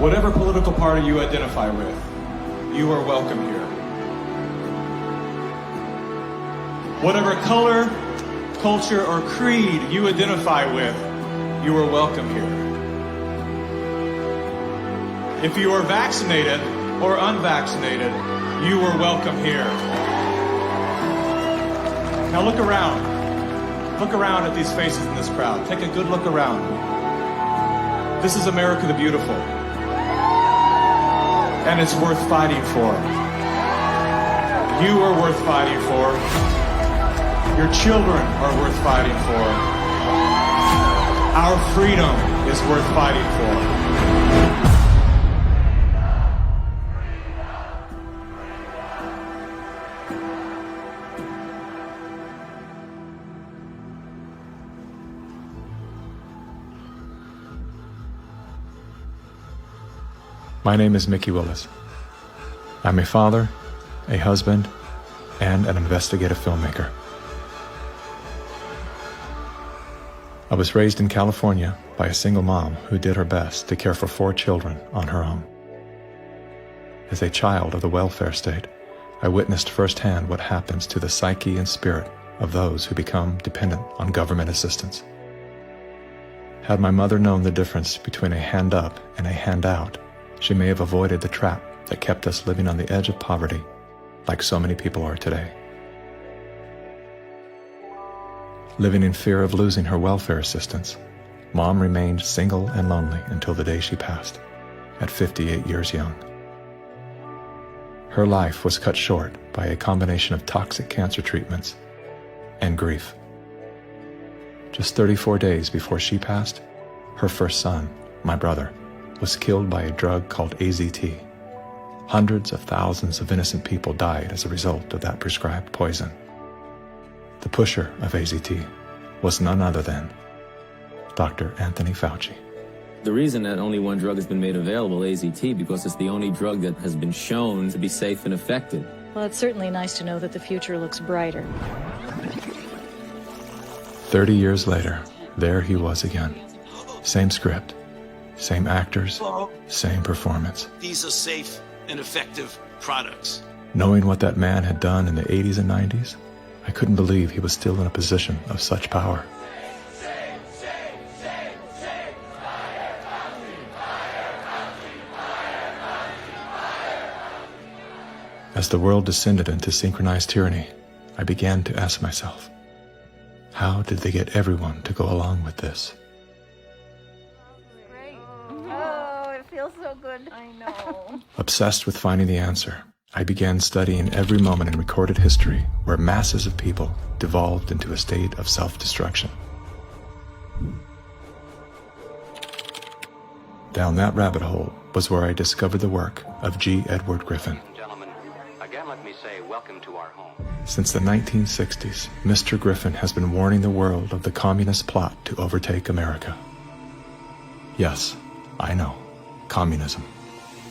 Whatever political party you identify with, you are welcome here. Whatever color, culture, or creed you identify with, you are welcome here. If you are vaccinated or unvaccinated, you are welcome here. Now look around. Look around at these faces in this crowd. Take a good look around. This is America the Beautiful. And it's worth fighting for. You are worth fighting for. Your children are worth fighting for. Our freedom is worth fighting for. My name is Mickey Willis. I'm a father, a husband, and an investigative filmmaker. I was raised in California by a single mom who did her best to care for 4 children on her own. As a child of the welfare state, I witnessed firsthand what happens to the psyche and spirit of those who become dependent on government assistance. Had my mother known the difference between a hand up and a handout, she may have avoided the trap that kept us living on the edge of poverty, like so many people are today. Living in fear of losing her welfare assistance, Mom remained single and lonely until the day she passed, at 58 years young. Her life was cut short by a combination of toxic cancer treatments and grief. Just 34 days before she passed, her first son, my brother, was killed by a drug called AZT. Hundreds of thousands of innocent people died as a result of that prescribed poison. The pusher of AZT was none other than Dr. Anthony Fauci. The reason that only one drug has been made available, AZT, because it's the only drug that has been shown to be safe and effective. Well, it's certainly nice to know that the future looks brighter. 30 years later, there he was again. Same script, same actors, same performance. These are safe and effective products. Knowing what that man had done in the 80s and 90s, I couldn't believe he was still in a position of such power. As the world descended into synchronized tyranny, I began to ask myself, how did they get everyone to go along with this? Feels so good. I know. Obsessed with finding the answer, I began studying every moment in recorded history where masses of people devolved into a state of self-destruction. Down that rabbit hole was where I discovered the work of G. Edward Griffin. Gentlemen, again let me say welcome to our home. Since the 1960s, Mr. Griffin has been warning the world of the communist plot to overtake America. Yes, I know. Communism.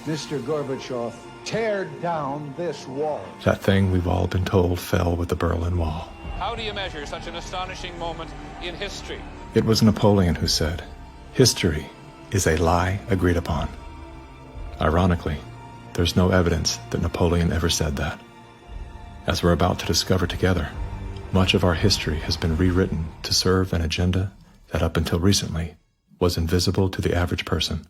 Mr. Gorbachev, tear down this wall. That thing we've all been told fell with the Berlin Wall. How do you measure such an astonishing moment in history? It was Napoleon who said, "History is a lie agreed upon." Ironically, there's no evidence that Napoleon ever said that. As we're about to discover together, much of our history has been rewritten to serve an agenda that up until recently was invisible to the average person.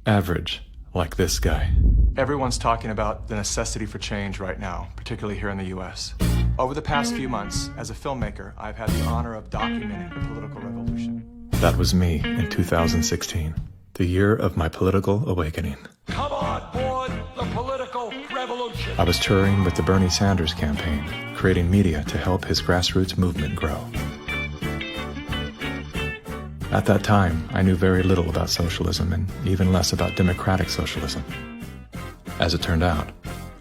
Average, like this guy. Everyone's talking about the necessity for change right now, particularly here in the US. Over the past few months, as a filmmaker, I've had the honor of documenting the political revolution. That was me in 2016, the year of my political awakening. Come on board the political revolution. I was touring with the Bernie Sanders campaign, creating media to help his grassroots movement grow. At that time, I knew very little about socialism and even less about democratic socialism. As it turned out,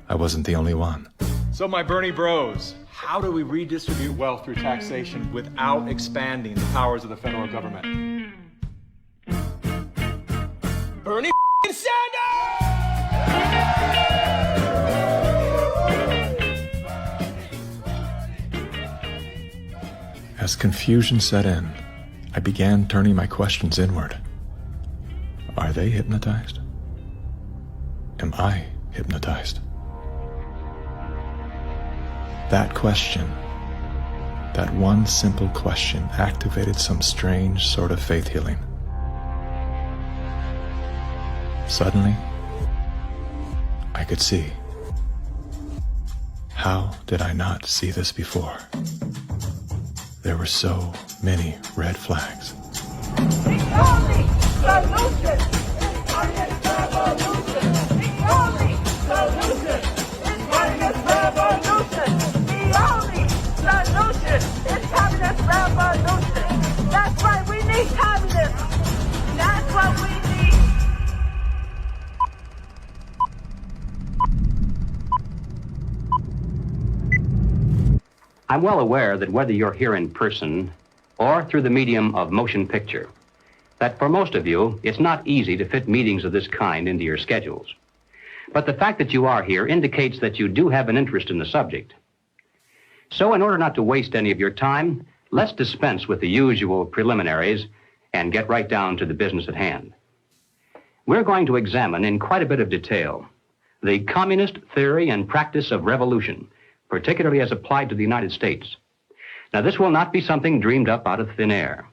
I wasn't the only one. So my Bernie bros, how do we redistribute wealth through taxation without expanding the powers of the federal government? Bernie Sanders! As confusion set in, I began turning my questions inward. Are they hypnotized? Am I hypnotized? That question, that one simple question, activated some strange sort of faith healing. Suddenly, I could see. How did I not see this before? There were so many red flags. The only solution is communist revolution. The only solution is communist revolution. The only solution is communist revolution. That's why we need communism. That's what we need. I'm well aware that whether you're here in person or through the medium of motion picture, that for most of you, it's not easy to fit meetings of this kind into your schedules. But the fact that you are here indicates that you do have an interest in the subject. So in order not to waste any of your time, let's dispense with the usual preliminaries and get right down to the business at hand. We're going to examine in quite a bit of detail the communist theory and practice of revolution, particularly as applied to the United States. Now, this will not be something dreamed up out of thin air.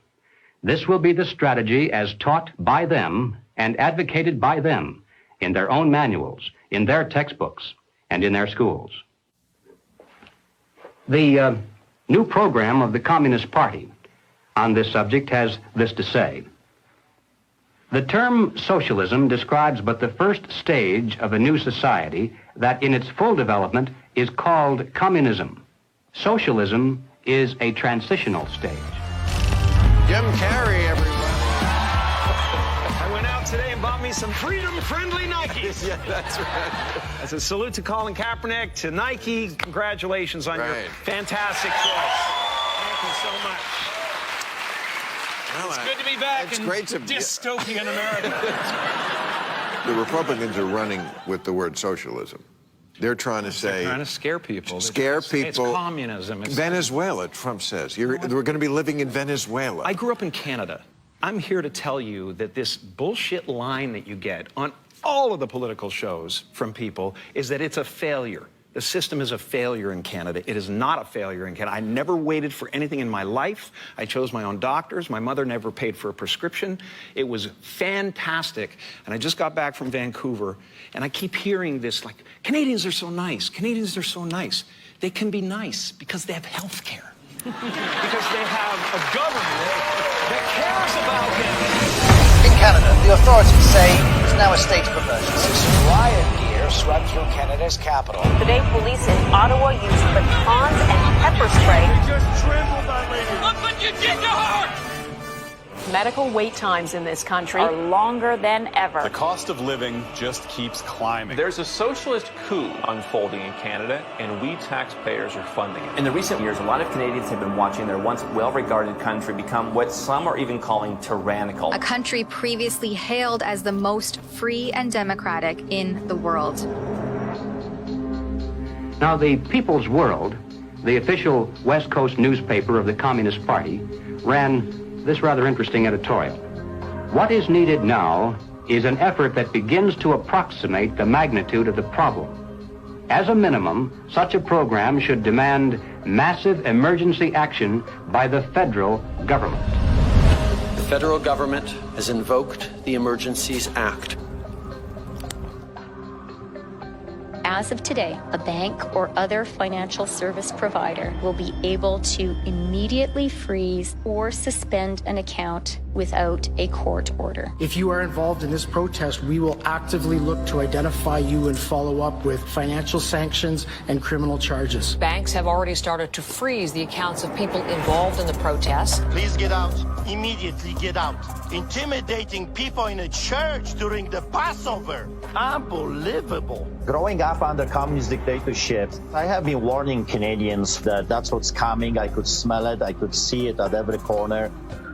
This will be the strategy as taught by them and advocated by them in their own manuals, in their textbooks, and in their schools. The new program of the Communist Party on this subject has this to say. The term socialism describes but the first stage of a new society that in its full development is called communism. Socialism is a transitional stage. Jim Carrey, everybody. I went out today and bought me some freedom-friendly Nikes. Yeah, that's right. As a salute to Colin Kaepernick, to Nike, congratulations on your Right. fantastic choice. Thank you so much. Well, It's good to be back it's in great to dystopian America. The Republicans are running with the word socialism. They're trying to say... They're trying to scare people. Scare people. It's communism. It's Venezuela, Trump says. We're going to be living in Venezuela. I grew up in Canada. I'm here to tell you that this bullshit line that you get on all of the political shows from people is that it's a failure. The system is a failure in Canada. It is not a failure in Canada. I never waited for anything in my life. I chose my own doctors. My mother never paid for a prescription. It was fantastic. And I just got back from Vancouver, and I keep hearing this, like, Canadians are so nice. Canadians are so nice. They can be nice because they have health care. Because they have a government that cares about them. In Canada, the authorities say it's now a state of emergency. Riot gear swept through Canada's capital. Today, police in Ottawa used batons and pepper spray. You just trampled that lady. Look what you did to her! Medical wait times in this country are longer than ever. The cost of living just keeps climbing. There's a socialist coup unfolding in Canada, and we taxpayers are funding it. In the recent years, a lot of Canadians have been watching their once well-regarded country become what some are even calling tyrannical. A country previously hailed as the most free and democratic in the world. Now, the People's World, the official West Coast newspaper of the Communist Party, ran this rather interesting editorial. What is needed now is an effort that begins to approximate the magnitude of the problem. As a minimum, such a program should demand massive emergency action by the federal government. The federal government has invoked the Emergencies Act. As of today, a bank or other financial service provider will be able to immediately freeze or suspend an account without a court order. If you are involved in this protest, we will actively look to identify you and follow up with financial sanctions and criminal charges. Banks have already started to freeze the accounts of people involved in the protests. Please get out. Immediately get out. Intimidating people in a church during the Passover. Unbelievable. Growing up under communist dictatorship, I have been warning Canadians that that's what's coming. I could smell it. I could see it at every corner.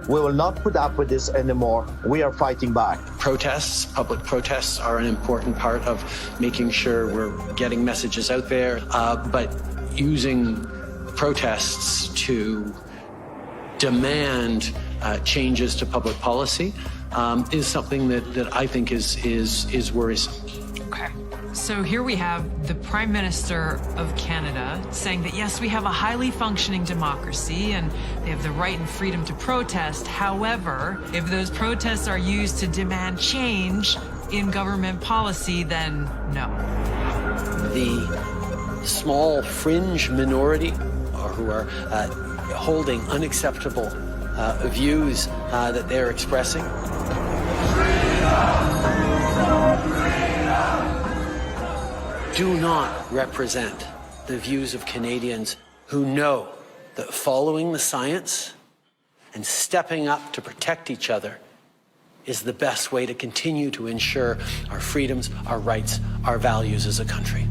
We will not put up with this anymore. We are fighting back. Protests, public protests are an important part of making sure we're getting messages out there, but using protests to demand changes to public policy is something that I think is worrisome. Okay. So here we have the Prime Minister of Canada saying that, yes, we have a highly functioning democracy and they have the right and freedom to protest. However, if those protests are used to demand change in government policy, then no. The small fringe minority who are holding unacceptable views that they're expressing do not represent the views of Canadians who know that following the science and stepping up to protect each other is the best way to continue to ensure our freedoms, our rights, our values as a country.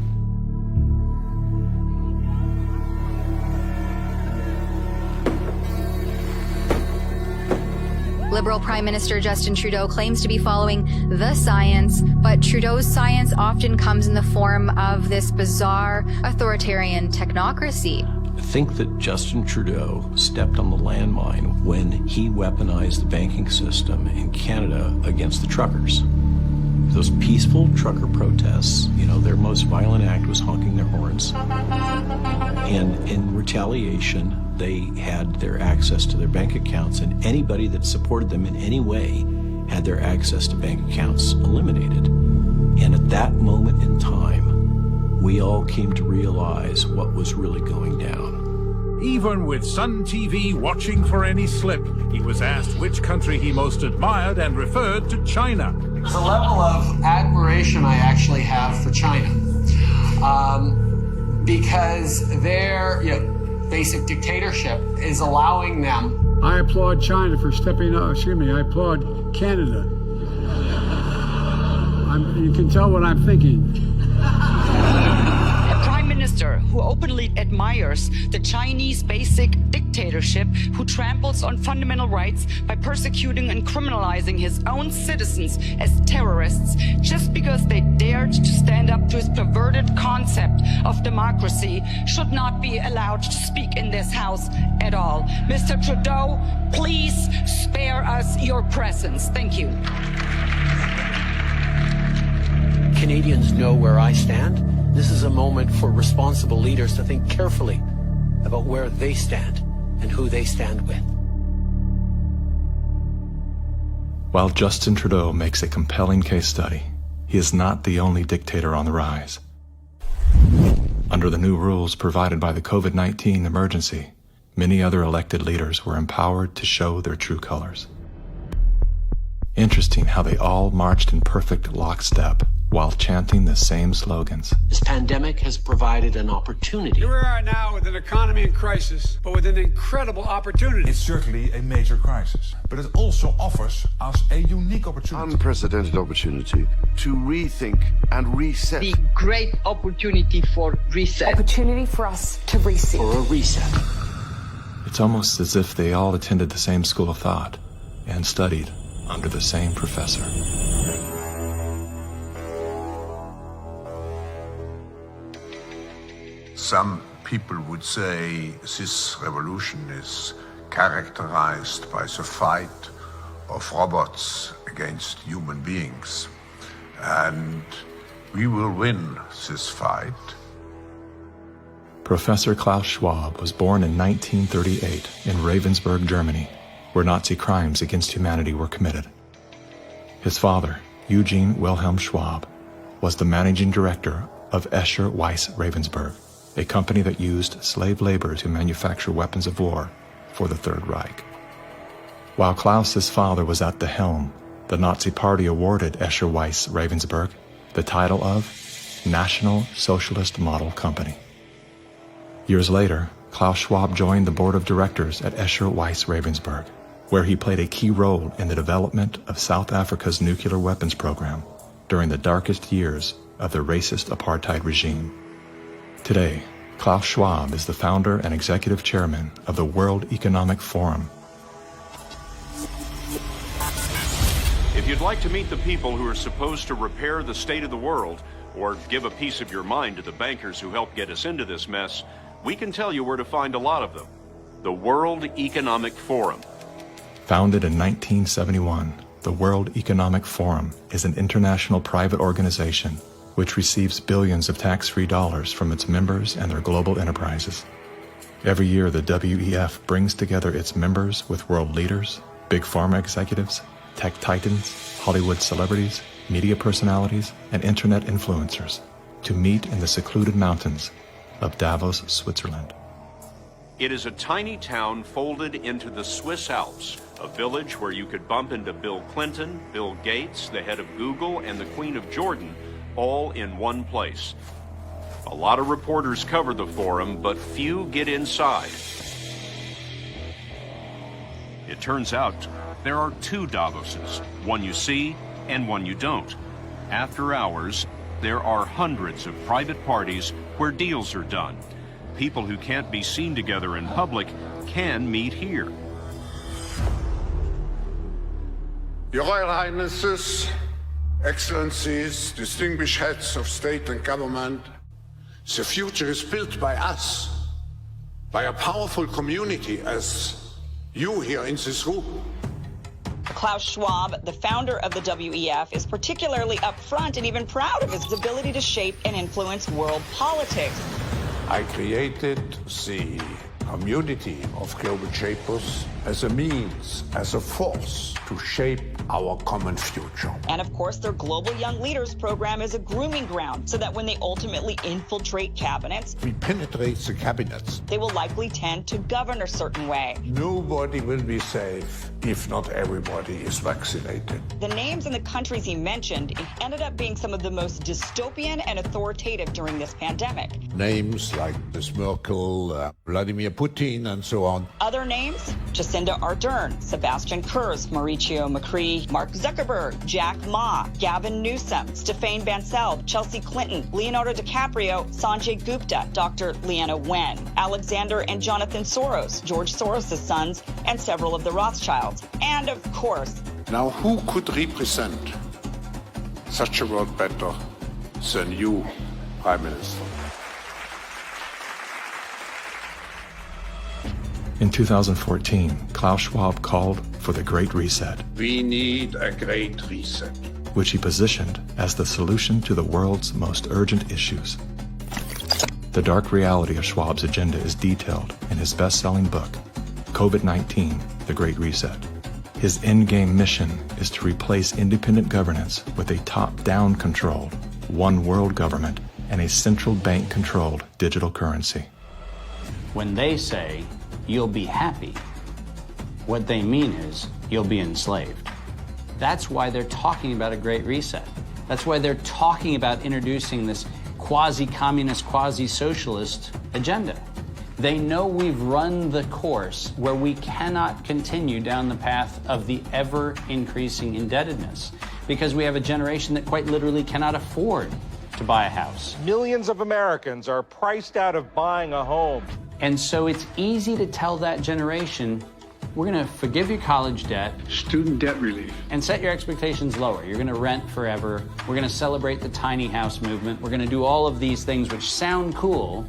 Liberal Prime Minister Justin Trudeau claims to be following the science, but Trudeau's science often comes in the form of this bizarre authoritarian technocracy. I think that Justin Trudeau stepped on the landmine when he weaponized the banking system in Canada against the truckers. Those peaceful trucker protests, you know, their most violent act was honking their horns. And in retaliation, they had their access to their bank accounts, and anybody that supported them in any way had their access to bank accounts eliminated. And at that moment in time, we all came to realize what was really going down. Even with Sun TV watching for any slip, he was asked which country he most admired and referred to China. The level of admiration I actually have for China, because their basic dictatorship is allowing them. I applaud China for stepping up. I applaud Canada. You can tell what I'm thinking. A prime minister who openly admires the Chinese basic dictatorship, who tramples on fundamental rights by persecuting and criminalizing his own citizens as terrorists just because they dared to stand up to his perverted concept of democracy, should not be allowed to speak in this house at all. Mr. Trudeau, please spare us your presence. Thank you. Canadians know where I stand. This is a moment for responsible leaders to think carefully about where they stand and who they stand with. While Justin Trudeau makes a compelling case study, he is not the only dictator on the rise. Under the new rules provided by the COVID-19 emergency, many other elected leaders were empowered to show their true colors. Interesting how they all marched in perfect lockstep while chanting the same slogans. This pandemic has provided an opportunity. Here we are now with an economy in crisis, but with an incredible opportunity. It's certainly a major crisis, but it also offers us a unique opportunity. Unprecedented opportunity to rethink and reset. The great opportunity for reset. Opportunity for us to reset. For a reset. It's almost as if they all attended the same school of thought and studied under the same professor. Some people would say this revolution is characterized by the fight of robots against human beings. And we will win this fight. Professor Klaus Schwab was born in 1938 in Ravensburg, Germany, where Nazi crimes against humanity were committed. His father, Eugene Wilhelm Schwab, was the managing director of Escher Weiss Ravensburg, a company that used slave labor to manufacture weapons of war for the Third Reich. While Klaus's father was at the helm, the Nazi Party awarded Escher Weiss Ravensburg the title of National Socialist Model Company. Years later, Klaus Schwab joined the board of directors at Escher Weiss Ravensburg, where he played a key role in the development of South Africa's nuclear weapons program during the darkest years of the racist apartheid regime. Today, Klaus Schwab is the founder and executive chairman of the World Economic Forum. If you'd like to meet the people who are supposed to repair the state of the world, or give a piece of your mind to the bankers who helped get us into this mess, we can tell you where to find a lot of them. the World Economic Forum. Founded in 1971, the World Economic Forum is an international private organization which receives billions of tax-free dollars from its members and their global enterprises. Every year, the WEF brings together its members with world leaders, big pharma executives, tech titans, Hollywood celebrities, media personalities, and internet influencers to meet in the secluded mountains of Davos, Switzerland. It is a tiny town folded into the Swiss Alps, a village where you could bump into Bill Clinton, Bill Gates, the head of Google, and the Queen of Jordan, all in one place. A lot of reporters cover the forum, but few get inside. It turns out there are two Davoses, one you see and one you don't. After hours, there are hundreds of private parties where deals are done. People who can't be seen together in public can meet here. Your Royal Highnesses, Excellencies, distinguished heads of state and government, the future is built by us, by a powerful community as you here in this room. Klaus Schwab, the founder of the WEF, is particularly upfront and even proud of his ability to shape and influence world politics. I created the community of global shapers as a means, as a force to shape our common future. And of course, their Global Young Leaders program is a grooming ground so that when they ultimately infiltrate cabinets, We penetrate the cabinets. they will likely tend to govern a certain way. Nobody will be safe if not everybody is vaccinated. The names and the countries he mentioned ended up being some of the most dystopian and authoritative during this pandemic. Names like Ms. Merkel, Vladimir Putin, and so on. Other names, Jacinda Ardern, Sebastian Kurz, Mauricio Macri, Mark Zuckerberg, Jack Ma, Gavin Newsom, Stéphane Bancel, Chelsea Clinton, Leonardo DiCaprio, Sanjay Gupta, Dr. Leana Wen, Alexander and Jonathan Soros, George Soros' sons, and several of the Rothschilds. And of course, Now, who could represent such a world better than you, Prime Minister? In 2014, Klaus Schwab called for the Great Reset, We need a great reset. which he positioned as the solution to the world's most urgent issues. The dark reality of Schwab's agenda is detailed in his best-selling book, COVID-19, The Great Reset. His endgame mission is to replace independent governance with a top-down controlled, one world government and a central bank-controlled digital currency. When they say, you'll be happy, what they mean is, you'll be enslaved. That's why they're talking about a great reset. That's why they're talking about introducing this quasi-communist, quasi-socialist agenda. They know we've run the course where we cannot continue down the path of the ever-increasing indebtedness because we have a generation that quite literally cannot afford to buy a house. Millions of Americans are priced out of buying a home. And so it's easy to tell that generation, we're going to forgive your college debt. Student debt relief. And set your expectations lower. You're going to rent forever. We're going to celebrate the tiny house movement. We're going to do all of these things which sound cool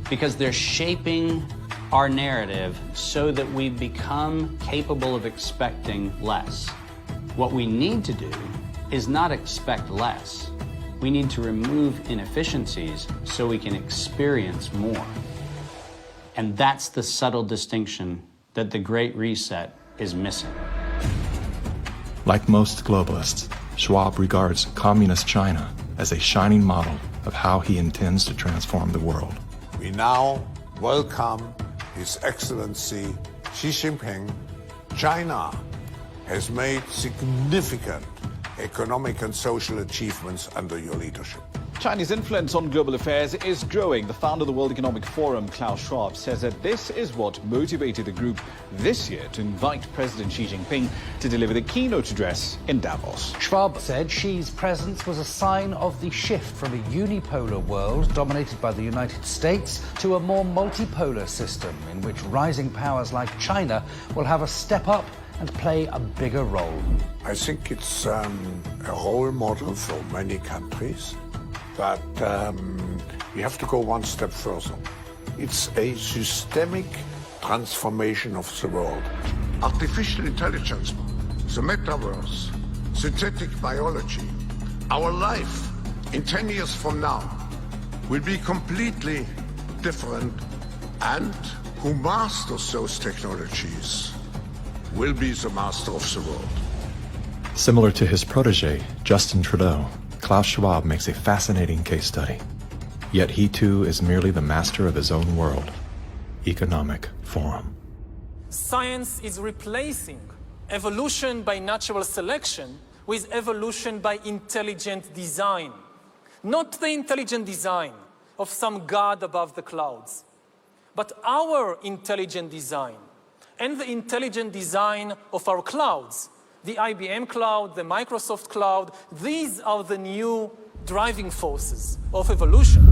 because they're shaping our narrative so that we become capable of expecting less. What we need to do is not expect less. We need to remove inefficiencies so we can experience more. And that's the subtle distinction that the Great Reset is missing. Like most globalists, Schwab regards communist China as a shining model of how he intends to transform the world. We now welcome His Excellency Xi Jinping. China has made significant economic and social achievements under your leadership. Chinese influence on global affairs is growing. The founder of the World Economic Forum, Klaus Schwab, says that this is what motivated the group this year to invite President Xi Jinping to deliver the keynote address in Davos. Schwab said Xi's presence was a sign of the shift from a unipolar world dominated by the United States to a more multipolar system in which rising powers like China will have a step up and play a bigger role. I think it's a role model for many countries, but we have to go one step further. It's a systemic transformation of the world. Artificial intelligence, the metaverse, synthetic biology, our life in 10 years from now will be completely different, and who masters those technologies will be the master of the world. Similar to his protege, Justin Trudeau, Klaus Schwab makes a fascinating case study. Yet he too is merely the master of his own world. Economic Forum. Science is replacing evolution by natural selection with evolution by intelligent design. Not the intelligent design of some god above the clouds, but our intelligent design and the intelligent design of our clouds, the IBM cloud, the Microsoft cloud. These are the new driving forces of evolution.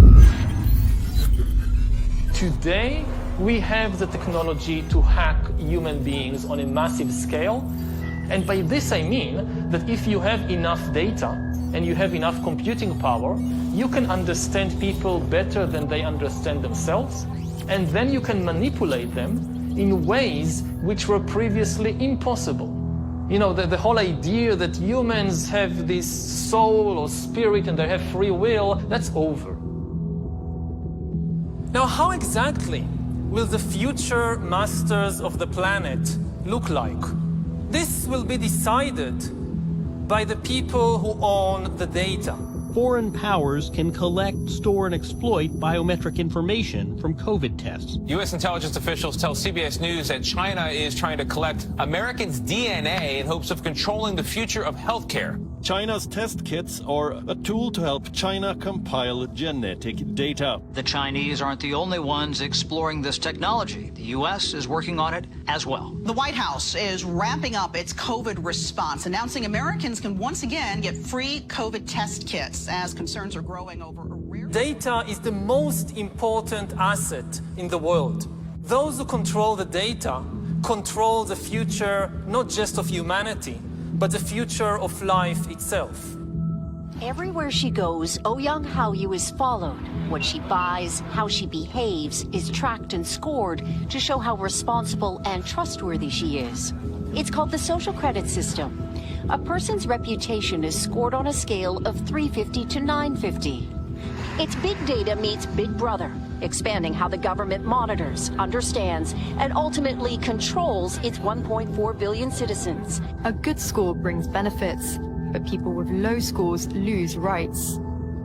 Today, we have the technology to hack human beings on a massive scale. And by this I mean that if you have enough data and you have enough computing power, you can understand people better than they understand themselves, and then you can manipulate them in ways which were previously impossible. You know, the whole idea that humans have this soul or spirit and they have free will, that's over. Now, how exactly will the future masters of the planet look like? This will be decided by the people who own the data. Foreign powers can collect, store, and exploit biometric information from COVID tests. U.S. intelligence officials tell CBS News that China is trying to collect Americans' DNA in hopes of controlling the future of healthcare. China's test kits are a tool to help China compile genetic data. The Chinese aren't the only ones exploring this technology. The U.S. is working on it as well. The White House is ramping up its COVID response, announcing Americans can once again get free COVID test kits as concerns are growing over a rare... Data is the most important asset in the world. Those who control the data control the future, not just of humanity, but the future of life itself. Everywhere she goes, Ouyang Haoyu is followed. What she buys, how she behaves, is tracked and scored to show how responsible and trustworthy she is. It's called the social credit system. A person's reputation is scored on a scale of 350 to 950. It's big data meets Big Brother, expanding how the government monitors, understands, and ultimately controls its 1.4 billion citizens. A good score brings benefits, but people with low scores lose rights.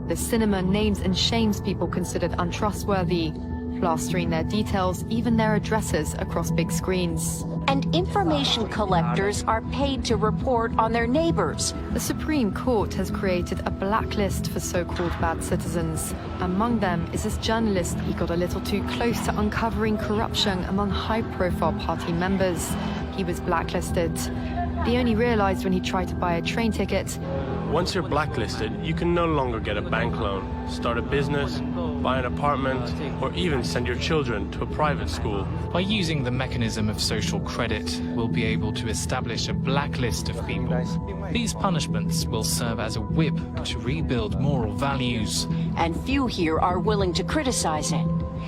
The cinema names and shames people considered untrustworthy, plastering their details, even their addresses, across big screens. And information collectors are paid to report on their neighbors. The Supreme Court has created a blacklist for so-called bad citizens. Among them is this journalist. He got a little too close to uncovering corruption among high-profile party members. He was blacklisted. He only realized when he tried to buy a train ticket. Once you're blacklisted, you can no longer get a bank loan, start a business, buy an apartment, or even send your children to a private school. By using the mechanism of social credit, we'll be able to establish a blacklist of people. These punishments will serve as a whip to rebuild moral values. And few here are willing to criticize it,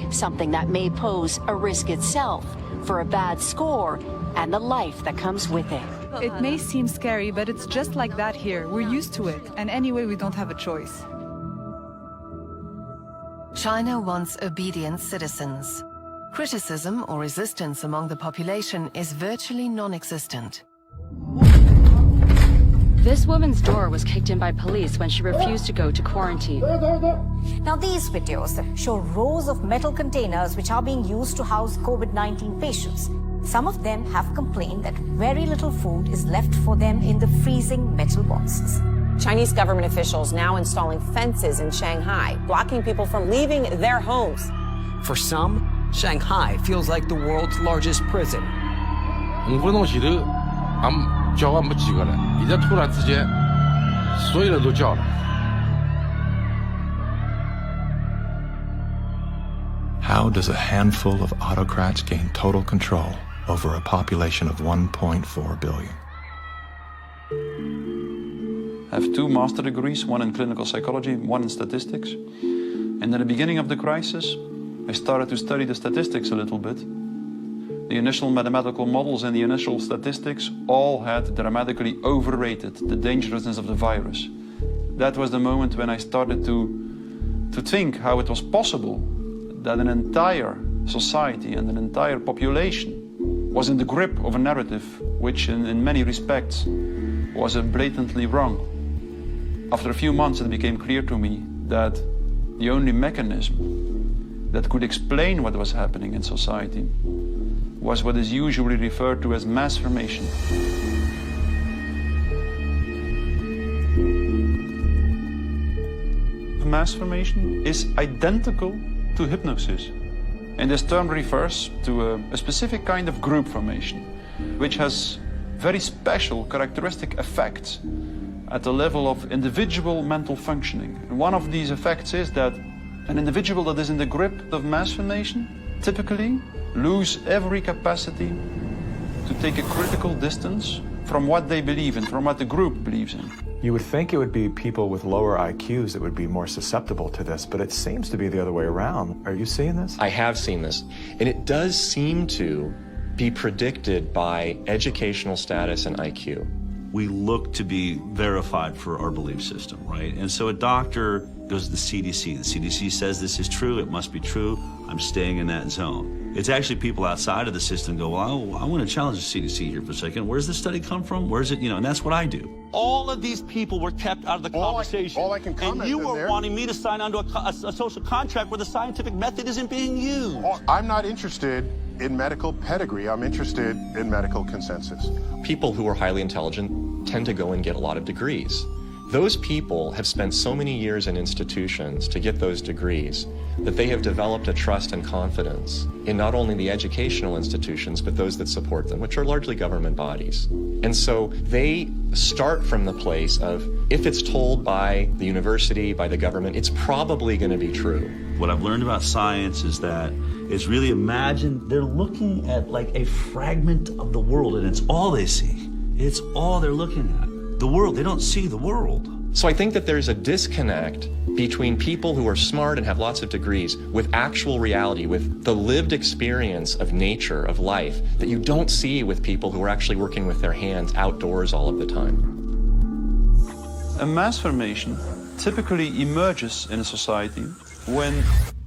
something that may pose a risk itself for a bad score and the life that comes with it. It may seem scary, but it's just like that here. We're used to it, and anyway, we don't have a choice. China wants obedient citizens. Criticism or resistance among the population is virtually non-existent. This woman's door was kicked in by police when she refused to go to quarantine. Now these videos show rows of metal containers which are being used to house COVID-19 patients. Some of them have complained that very little food is left for them in the freezing metal boxes. Chinese government officials now installing fences in Shanghai, blocking people from leaving their homes. For some, Shanghai feels like the world's largest prison. How does a handful of autocrats gain total control over a population of 1.4 billion? I have 2 master degrees, one in clinical psychology, one in statistics. And at the beginning of the crisis, I started to study the statistics a little bit. The initial mathematical models and the initial statistics all had dramatically overrated the dangerousness of the virus. That was the moment when I started to think how it was possible that an entire society and an entire population was in the grip of a narrative which in many respects was blatantly wrong. After a few months it became clear to me that the only mechanism that could explain what was happening in society was what is usually referred to as mass formation. Mass formation is identical to hypnosis. And this term refers to a specific kind of group formation, which has very special characteristic effects at the level of individual mental functioning. And one of these effects is that an individual that is in the grip of mass formation typically lose every capacity to take a critical distance from what they believe in, from what the group believes in. You would think it would be people with lower IQs that would be more susceptible to this, but it seems to be the other way around. Are you seeing this? I have seen this, and it does seem to be predicted by educational status and IQ. We look to be verified for our belief system, right? And so a doctor goes to the CDC. The CDC says this is true, it must be true, I'm staying in that zone. It's actually people outside of the system go, well, I want to challenge the CDC here for a second. Where's this study come from? Where's it, and that's what I do. All of these people were kept out of the conversation. All I can comment and you were there, wanting me to sign onto a social contract where the scientific method isn't being used. I'm not interested in medical pedigree. I'm interested in medical consensus. People who are highly intelligent tend to go and get a lot of degrees. Those people have spent so many years in institutions to get those degrees that they have developed a trust and confidence in not only the educational institutions, but those that support them, which are largely government bodies. And so they start from the place of, if it's told by the university, by the government, it's probably going to be true. What I've learned about science is that it's really imagine they're looking at like a fragment of the world and it's all they see. It's all they're looking at. The world, they don't see the world. So I think that there's a disconnect between people who are smart and have lots of degrees with actual reality, with the lived experience of nature, of life, that you don't see with people who are actually working with their hands outdoors all of the time. A mass formation typically emerges in a society when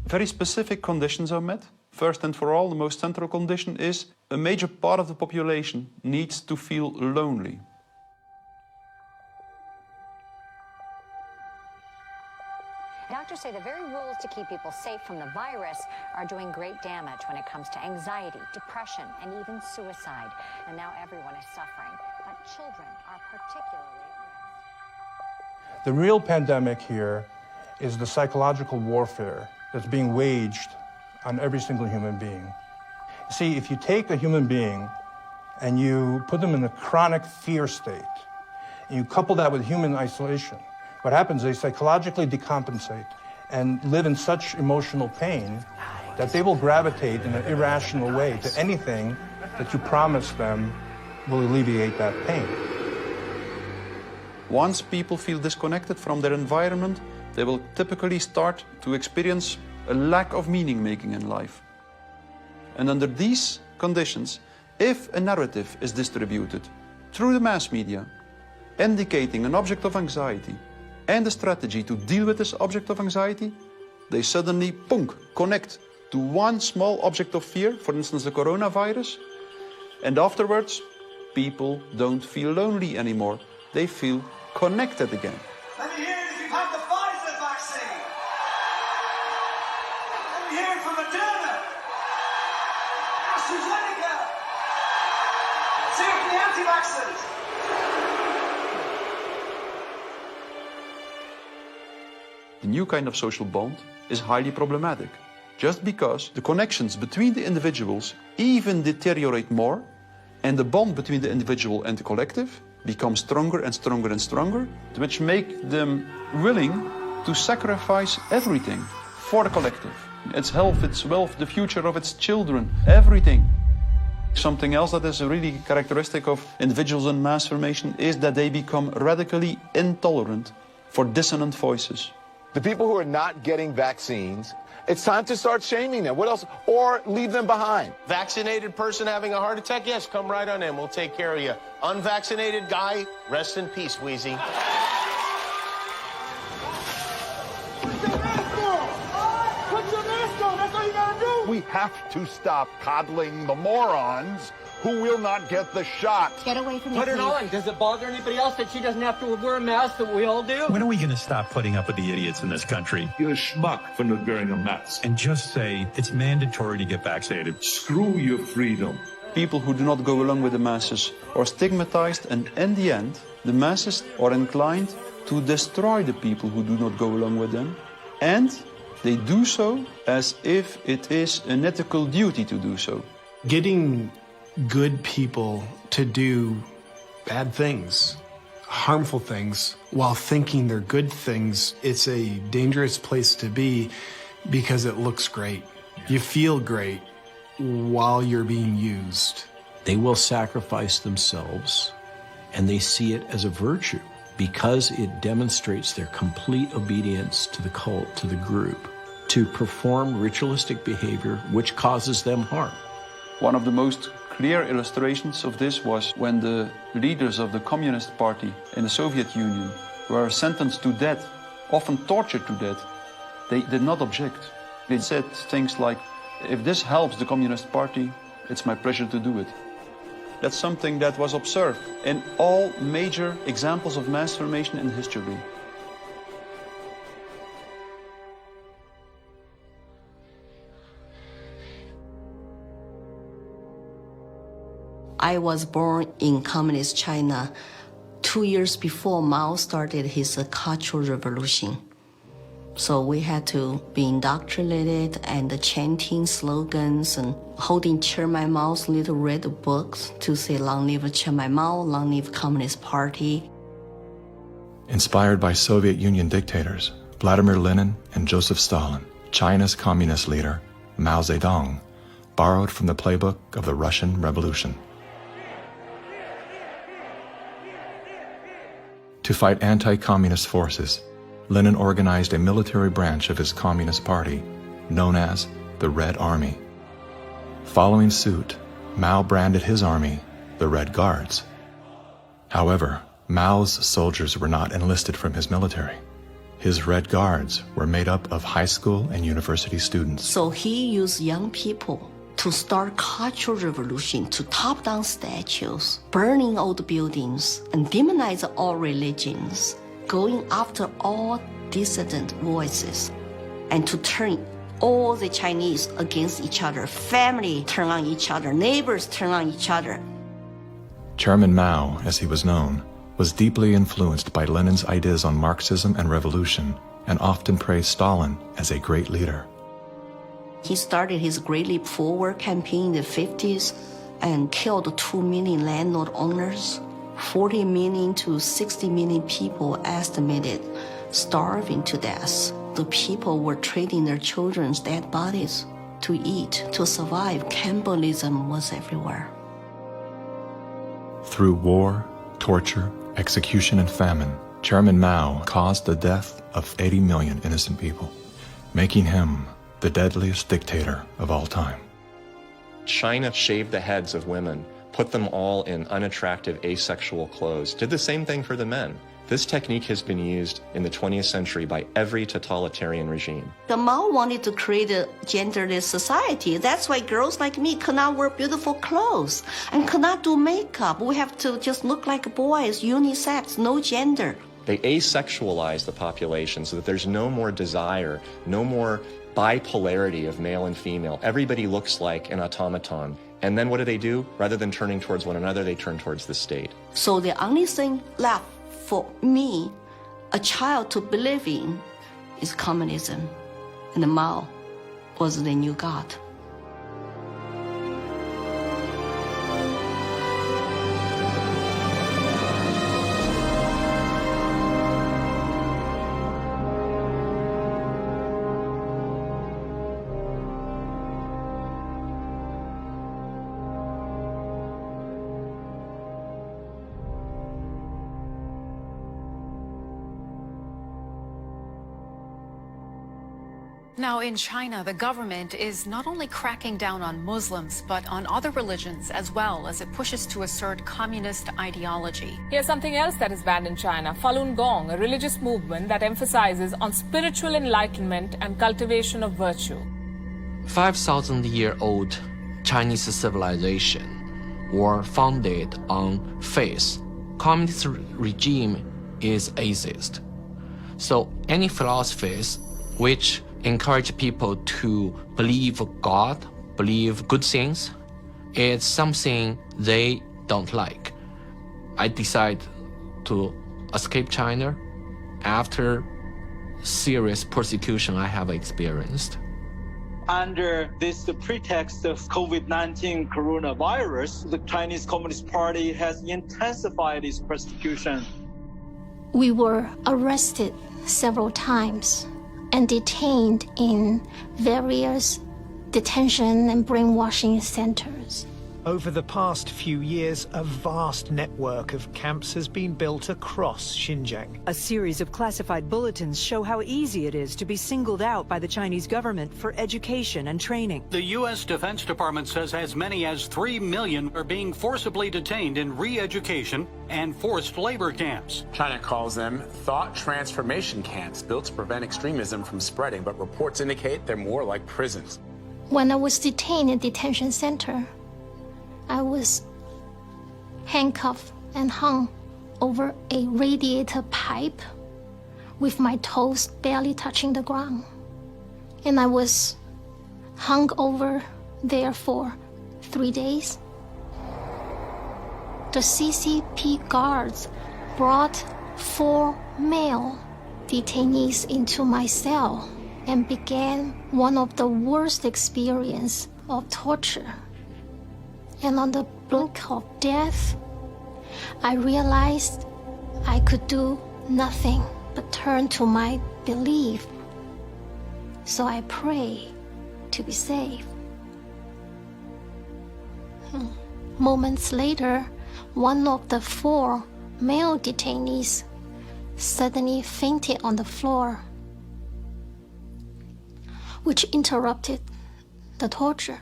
very specific conditions are met. First and for all, the most central condition is a major part of the population needs to feel lonely. Doctors say the very rules to keep people safe from the virus are doing great damage when it comes to anxiety, depression, and even suicide. And now everyone is suffering, but children are particularly at risk. The real pandemic here is the psychological warfare that's being waged on every single human being. See, if you take a human being and you put them in a chronic fear state, and you couple that with human isolation, what happens is they psychologically decompensate and live in such emotional pain that they will gravitate in an irrational way to anything that you promise them will alleviate that pain. Once people feel disconnected from their environment, they will typically start to experience a lack of meaning-making in life. And under these conditions, if a narrative is distributed through the mass media, indicating an object of anxiety, and a strategy to deal with this object of anxiety, they suddenly, connect to one small object of fear, for instance, the coronavirus, and afterwards, people don't feel lonely anymore. They feel connected again. Let me hear it if you've had the Pfizer vaccine. Let me hear it from Moderna, AstraZeneca. See it from the anti-vaxxers. The new kind of social bond is highly problematic, just because the connections between the individuals even deteriorate more, and the bond between the individual and the collective becomes stronger and stronger and stronger, which make them willing to sacrifice everything for the collective. Its health, its wealth, the future of its children, everything. Something else that is really characteristic of individuals in mass formation is that they become radically intolerant for dissonant voices. The people who are not getting vaccines, it's time to start shaming them. What else? Or leave them behind. Vaccinated person having a heart attack? Yes, come right on in. We'll take care of you. Unvaccinated guy, rest in peace, Wheezy. We have to stop coddling the morons who will not get the shot. Get away from me, Put it please. on. Does it bother anybody else that she doesn't have to wear a mask that we all do? When are we going to stop putting up with the idiots in this country? You're a schmuck for not wearing a mask. And just say it's mandatory to get vaccinated. Screw your freedom. People who do not go along with the masses are stigmatized, and in the end, the masses are inclined to destroy the people who do not go along with them. And they do so as if it is an ethical duty to do so. Getting good people to do bad things, harmful things, while thinking they're good things, it's a dangerous place to be because it looks great. You feel great while you're being used. They will sacrifice themselves, and they see it as a virtue because it demonstrates their complete obedience to the cult, to the group, to perform ritualistic behavior which causes them harm. One of the most clear illustrations of this was when the leaders of the Communist Party in the Soviet Union were sentenced to death, often tortured to death. They did not object. They said things like, if this helps the Communist Party, it's my pleasure to do it. That's something that was observed in all major examples of mass formation in history. I was born in Communist China 2 years before Mao started his Cultural Revolution. So we had to be indoctrinated and chanting slogans and holding Chairman Mao's little red books to say, long live Chairman Mao, long live Communist Party. Inspired by Soviet Union dictators Vladimir Lenin and Joseph Stalin, China's communist leader, Mao Zedong, borrowed from the playbook of the Russian Revolution. To fight anti-communist forces, Lenin organized a military branch of his Communist Party, known as the Red Army. Following suit, Mao branded his army the Red Guards. However, Mao's soldiers were not enlisted from his military. His Red Guards were made up of high school and university students. So he used young people to start cultural revolution, to top down statues, burning old buildings, and demonize all religions, going after all dissident voices, and to turn all the Chinese against each other, family turn on each other, neighbors turn on each other. Chairman Mao, as he was known, was deeply influenced by Lenin's ideas on Marxism and revolution, and often praised Stalin as a great leader. He started his Great Leap Forward campaign in the 50s and killed 2 million landlord owners, 40 million to 60 million people estimated starving to death. The people were trading their children's dead bodies to eat, to survive. Cannibalism was everywhere. Through war, torture, execution, and famine, Chairman Mao caused the death of 80 million innocent people, making him the deadliest dictator of all time. China shaved the heads of women, put them all in unattractive asexual clothes, did the same thing for the men. This technique has been used in the 20th century by every totalitarian regime. The Mao wanted to create a genderless society. That's why girls like me could not wear beautiful clothes and could not do makeup. We have to just look like boys, unisex, no gender. They asexualize the population so that there's no more desire, no more bipolarity of male and female. Everybody looks like an automaton. And then what do? Rather than turning towards one another, they turn towards the state. So the only thing left for me, a child to believe in, is communism. And Mao was the new God. Now, in China, the government is not only cracking down on Muslims, but on other religions as well, as it pushes to assert communist ideology. Here's something else that is banned in China: Falun Gong, a religious movement that emphasizes on spiritual enlightenment and cultivation of virtue. 5,000-year-old Chinese civilization were founded on faith. Communist regime is atheist. So any philosophies which encourage people to believe God, believe good things, it's something they don't like. I decided to escape China after serious persecution I have experienced. Under this pretext of COVID-19 coronavirus, the Chinese Communist Party has intensified its persecution. We were arrested several times and detained in various detention and brainwashing centers. Over the past few years, a vast network of camps has been built across Xinjiang. A series of classified bulletins show how easy it is to be singled out by the Chinese government for education and training. The U.S. Defense Department says as many as 3 million are being forcibly detained in re-education and forced labor camps. China calls them thought transformation camps built to prevent extremism from spreading, but reports indicate they're more like prisons. When I was detained in a detention center, I was handcuffed and hung over a radiator pipe with my toes barely touching the ground. And I was hung over there for 3 days. The CCP guards brought 4 male detainees into my cell and began one of the worst experiences of torture. And on the brink of death, I realized I could do nothing but turn to my belief. So I prayed to be saved. Moments later, one of the 4 male detainees suddenly fainted on the floor, which interrupted the torture.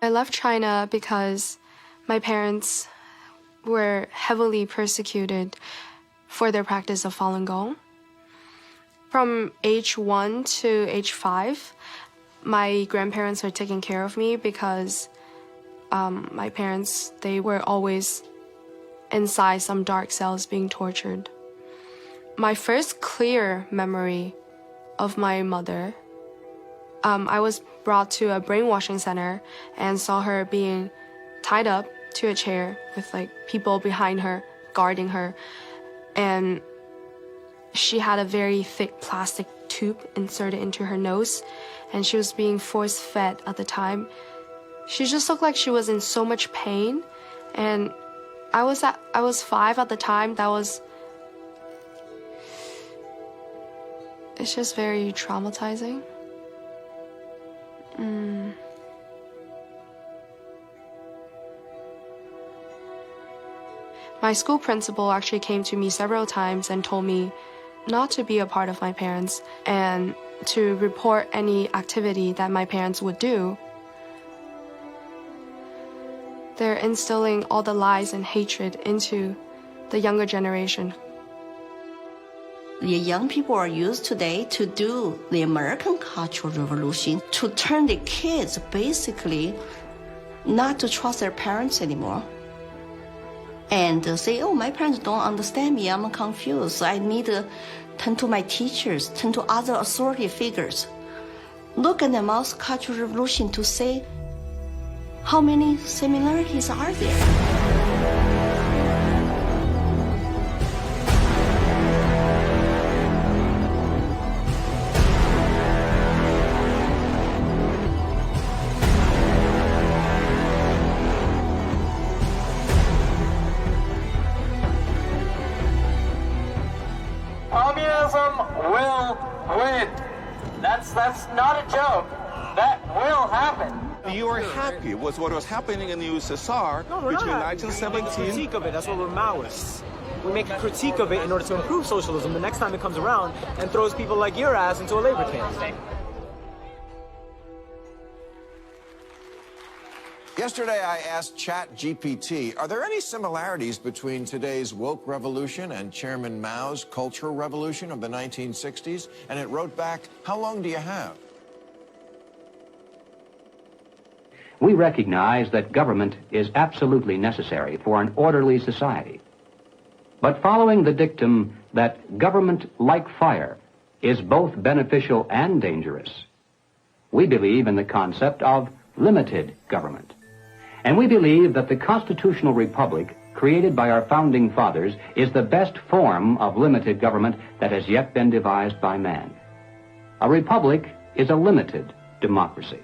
I left China because my parents were heavily persecuted for their practice of Falun Gong. From age 1 to age 5, my grandparents were taking care of me because my parents, they were always inside some dark cells being tortured. My first clear memory of my mother, I was brought to a brainwashing center and saw her being tied up to a chair with like people behind her guarding her, and she had a very thick plastic tube inserted into her nose, and she was being force-fed at the time. She just looked like she was in so much pain, and I was 5 at the time. It's just very traumatizing. My school principal actually came to me several times and told me not to be a part of my parents and to report any activity that my parents would do. They're instilling all the lies and hatred into the younger generation. The young people are used today to do the American Cultural Revolution, to turn the kids basically not to trust their parents anymore. And say, oh, my parents don't understand me, I'm confused, I need to turn to my teachers, turn to other authority figures. Look at the multicultural revolution to say, how many similarities are there? Communism will win. That's not a joke. That will happen. You are happy with what was happening in the USSR between 1917... critique of it. That's what we're Maoists. We make a critique of it in order to improve socialism the next time it comes around and throws people like your ass into a labor camp. Yesterday, I asked ChatGPT, are there any similarities between today's woke revolution and Chairman Mao's Cultural Revolution of the 1960s? And it wrote back, how long do you have? We recognize that government is absolutely necessary for an orderly society. But following the dictum that government, like fire, is both beneficial and dangerous, we believe in the concept of limited government. And we believe that the constitutional republic created by our founding fathers is the best form of limited government that has yet been devised by man. A republic is a limited democracy.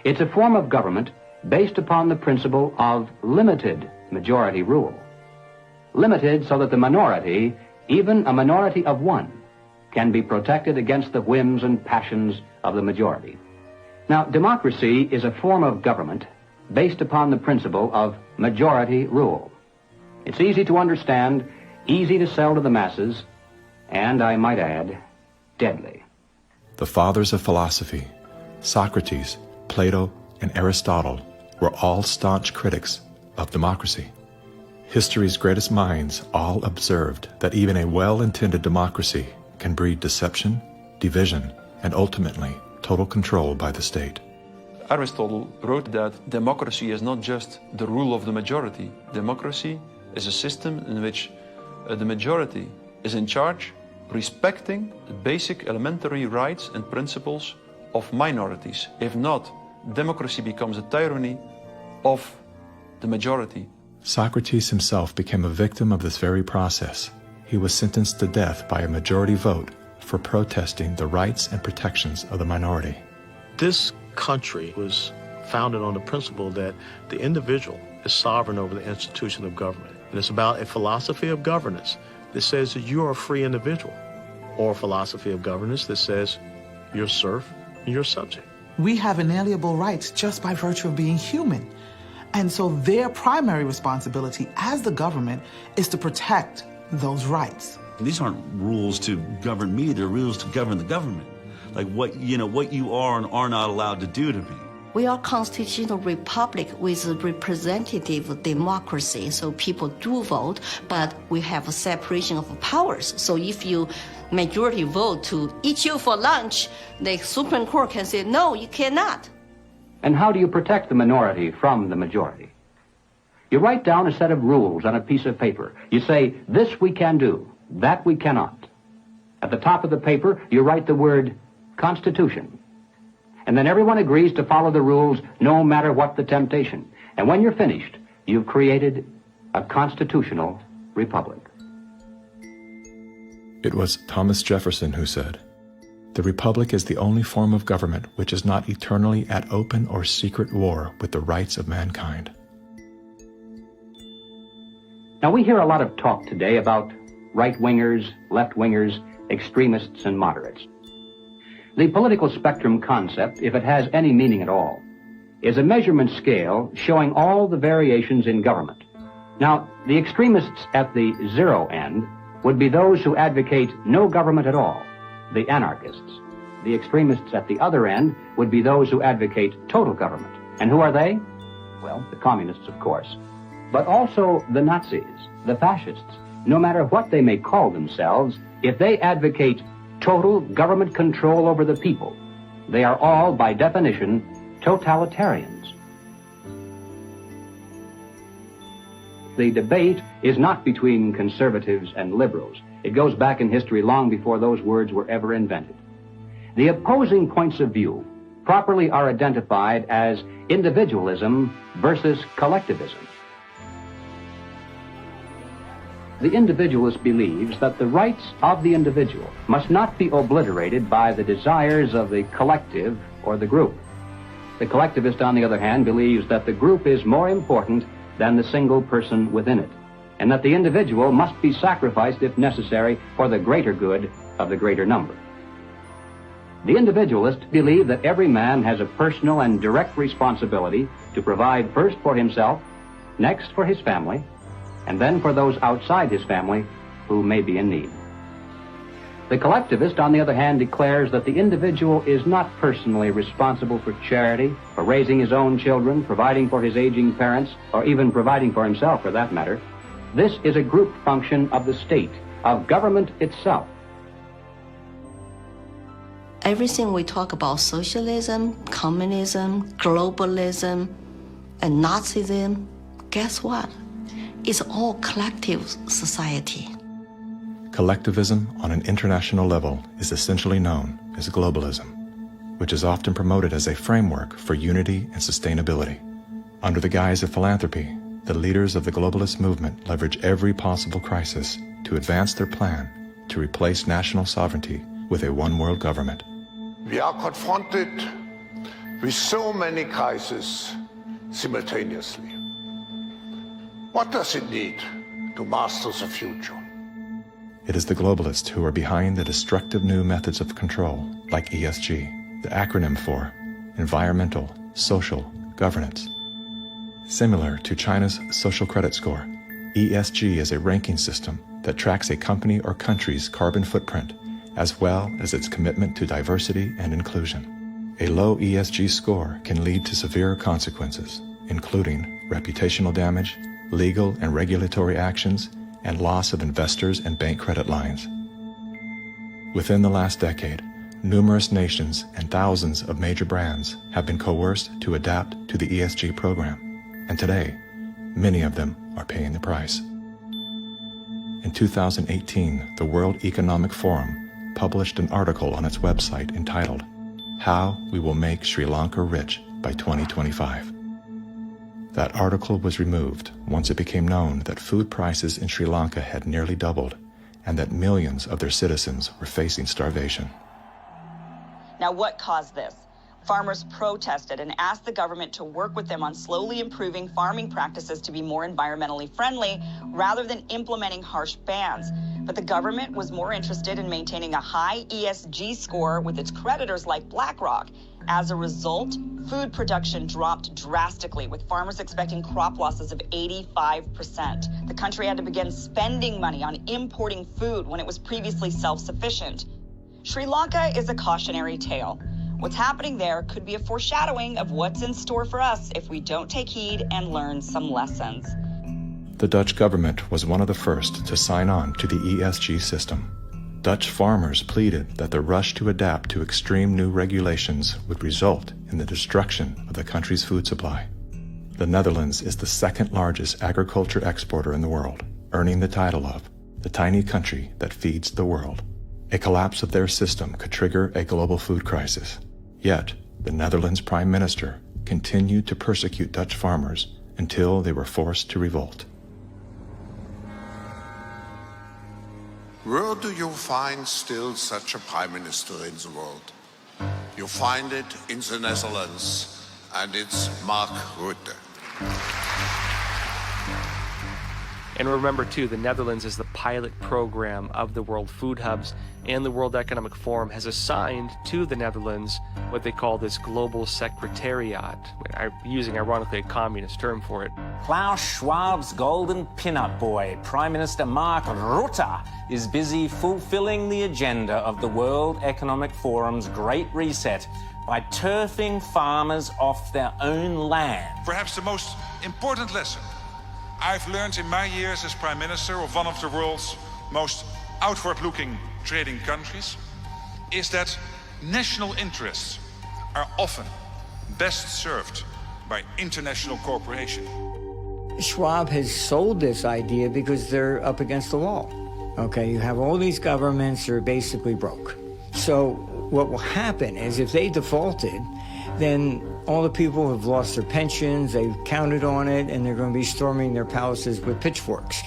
It's a form of government based upon the principle of limited majority rule. Limited so that the minority, even a minority of one, can be protected against the whims and passions of the majority. Now, democracy is a form of government based upon the principle of majority rule. It's easy to understand, easy to sell to the masses, and, I might add, deadly. The fathers of philosophy, Socrates, Plato, and Aristotle, were all staunch critics of democracy. History's greatest minds all observed that even a well-intended democracy can breed deception, division, and ultimately total control by the state. Aristotle wrote that democracy is not just the rule of the majority. Democracy is a system in which the majority is in charge, respecting the basic elementary rights and principles of minorities. If not, democracy becomes a tyranny of the majority. Socrates himself became a victim of this very process. He was sentenced to death by a majority vote for protesting the rights and protections of the minority. This country was founded on the principle that the individual is sovereign over the institution of government. And it's about a philosophy of governance that says that you are a free individual, or a philosophy of governance that says you're serf and you're subject. We have inalienable rights just by virtue of being human. And so their primary responsibility as the government is to protect those rights. These aren't rules to govern me, they're rules to govern the government. Like what you are and are not allowed to do to me. We are constitutional republic with a representative democracy, so people do vote, but we have a separation of powers. So if you majority vote to eat you for lunch, the Supreme Court can say, no, you cannot. And how do you protect the minority from the majority? You write down a set of rules on a piece of paper. You say, this we can do, that we cannot. At the top of the paper, you write the word Constitution. And then everyone agrees to follow the rules no matter what the temptation. And when you're finished, you've created a constitutional republic. It was Thomas Jefferson who said, "The republic is the only form of government which is not eternally at open or secret war with the rights of mankind." Now, we hear a lot of talk today about right-wingers, left-wingers, extremists, and moderates. The political spectrum concept, if it has any meaning at all, is a measurement scale showing all the variations in government. Now, the extremists at the zero end would be those who advocate no government at all, the anarchists. The extremists at the other end would be those who advocate total government. And who are they? Well, the communists, of course, but also the Nazis, the fascists. No matter what they may call themselves, if they advocate total government control over the people, they are all, by definition, totalitarians. The debate is not between conservatives and liberals. It goes back in history long before those words were ever invented. The opposing points of view properly are identified as individualism versus collectivism. The individualist believes that the rights of the individual must not be obliterated by the desires of the collective or the group. The collectivist, on the other hand, believes that the group is more important than the single person within it, and that the individual must be sacrificed if necessary for the greater good of the greater number. The individualists believe that every man has a personal and direct responsibility to provide first for himself, next for his family, and then for those outside his family who may be in need. The collectivist, on the other hand, declares that the individual is not personally responsible for charity, for raising his own children, providing for his aging parents, or even providing for himself, for that matter. This is a group function of the state, of government itself. Everything we talk about, socialism, communism, globalism, and Nazism, guess what? It's all collective society. Collectivism on an international level is essentially known as globalism, which is often promoted as a framework for unity and sustainability. Under the guise of philanthropy, the leaders of the globalist movement leverage every possible crisis to advance their plan to replace national sovereignty with a one-world government. We are confronted with so many crises simultaneously. What does it need to master the future? It is the globalists who are behind the destructive new methods of control, like ESG, the acronym for Environmental, Social, Governance. Similar to China's social credit score, ESG is a ranking system that tracks a company or country's carbon footprint, as well as its commitment to diversity and inclusion. A low ESG score can lead to severe consequences, including reputational damage, legal and regulatory actions, and loss of investors and bank credit lines. Within the last decade, numerous nations and thousands of major brands have been coerced to adapt to the ESG program, and today, many of them are paying the price. In 2018, the World Economic Forum published an article on its website entitled, "How We Will Make Sri Lanka Rich by 2025. That article was removed once it became known that food prices in Sri Lanka had nearly doubled and that millions of their citizens were facing starvation. Now, what caused this? Farmers protested and asked the government to work with them on slowly improving farming practices to be more environmentally friendly rather than implementing harsh bans. But the government was more interested in maintaining a high ESG score with its creditors like BlackRock. As a result, food production dropped drastically, with farmers expecting crop losses of 85%. The country had to begin spending money on importing food when it was previously self-sufficient. Sri Lanka is a cautionary tale. What's happening there could be a foreshadowing of what's in store for us if we don't take heed and learn some lessons. The Dutch government was one of the first to sign on to the ESG system. Dutch farmers pleaded that the rush to adapt to extreme new regulations would result in the destruction of the country's food supply. The Netherlands is the second largest agriculture exporter in the world, earning the title of the tiny country that feeds the world. A collapse of their system could trigger a global food crisis. Yet, the Netherlands Prime Minister continued to persecute Dutch farmers until they were forced to revolt. Where do you find still such a prime minister in the world? You find it in the Netherlands, and it's Mark Rutte. And remember, too, the Netherlands is the pilot program of the World Food Hubs, and the World Economic Forum has assigned to the Netherlands what they call this Global Secretariat, using, ironically, a communist term for it. Klaus Schwab's golden pin-up boy, Prime Minister Mark Rutte, is busy fulfilling the agenda of the World Economic Forum's Great Reset by turfing farmers off their own land. Perhaps the most important lesson I've learned in my years as Prime Minister of one of the world's most outward-looking trading countries is that national interests are often best served by international cooperation. Schwab has sold this idea because they're up against the wall. Okay, you have all these governments that are basically broke. So what will happen is if they defaulted, then all the people have lost their pensions, they've counted on it, and they're going to be storming their palaces with pitchforks.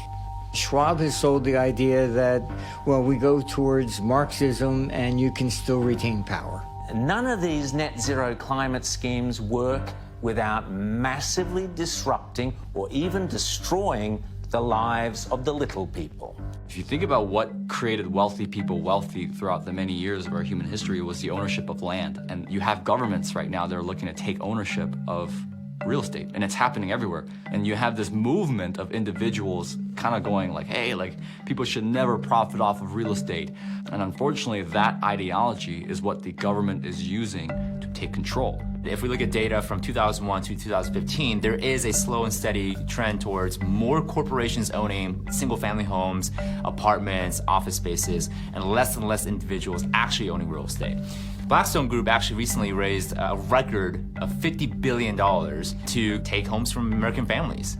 Schwab has sold the idea that, well, we go towards Marxism and you can still retain power. None of these net zero climate schemes work without massively disrupting or even destroying the lives of the little people. If you think about what created wealthy people wealthy throughout the many years of our human history, was the ownership of land. And you have governments right now that are looking to take ownership of real estate, and it's happening everywhere. And you have this movement of individuals kind of going like, hey, like, people should never profit off of real estate. And unfortunately, that ideology is what the government is using to take control. If we look at data from 2001 to 2015, there is a slow and steady trend towards more corporations owning single-family homes, apartments, office spaces, and less individuals actually owning real estate. Blackstone Group actually recently raised a record of $50 billion to take homes from American families.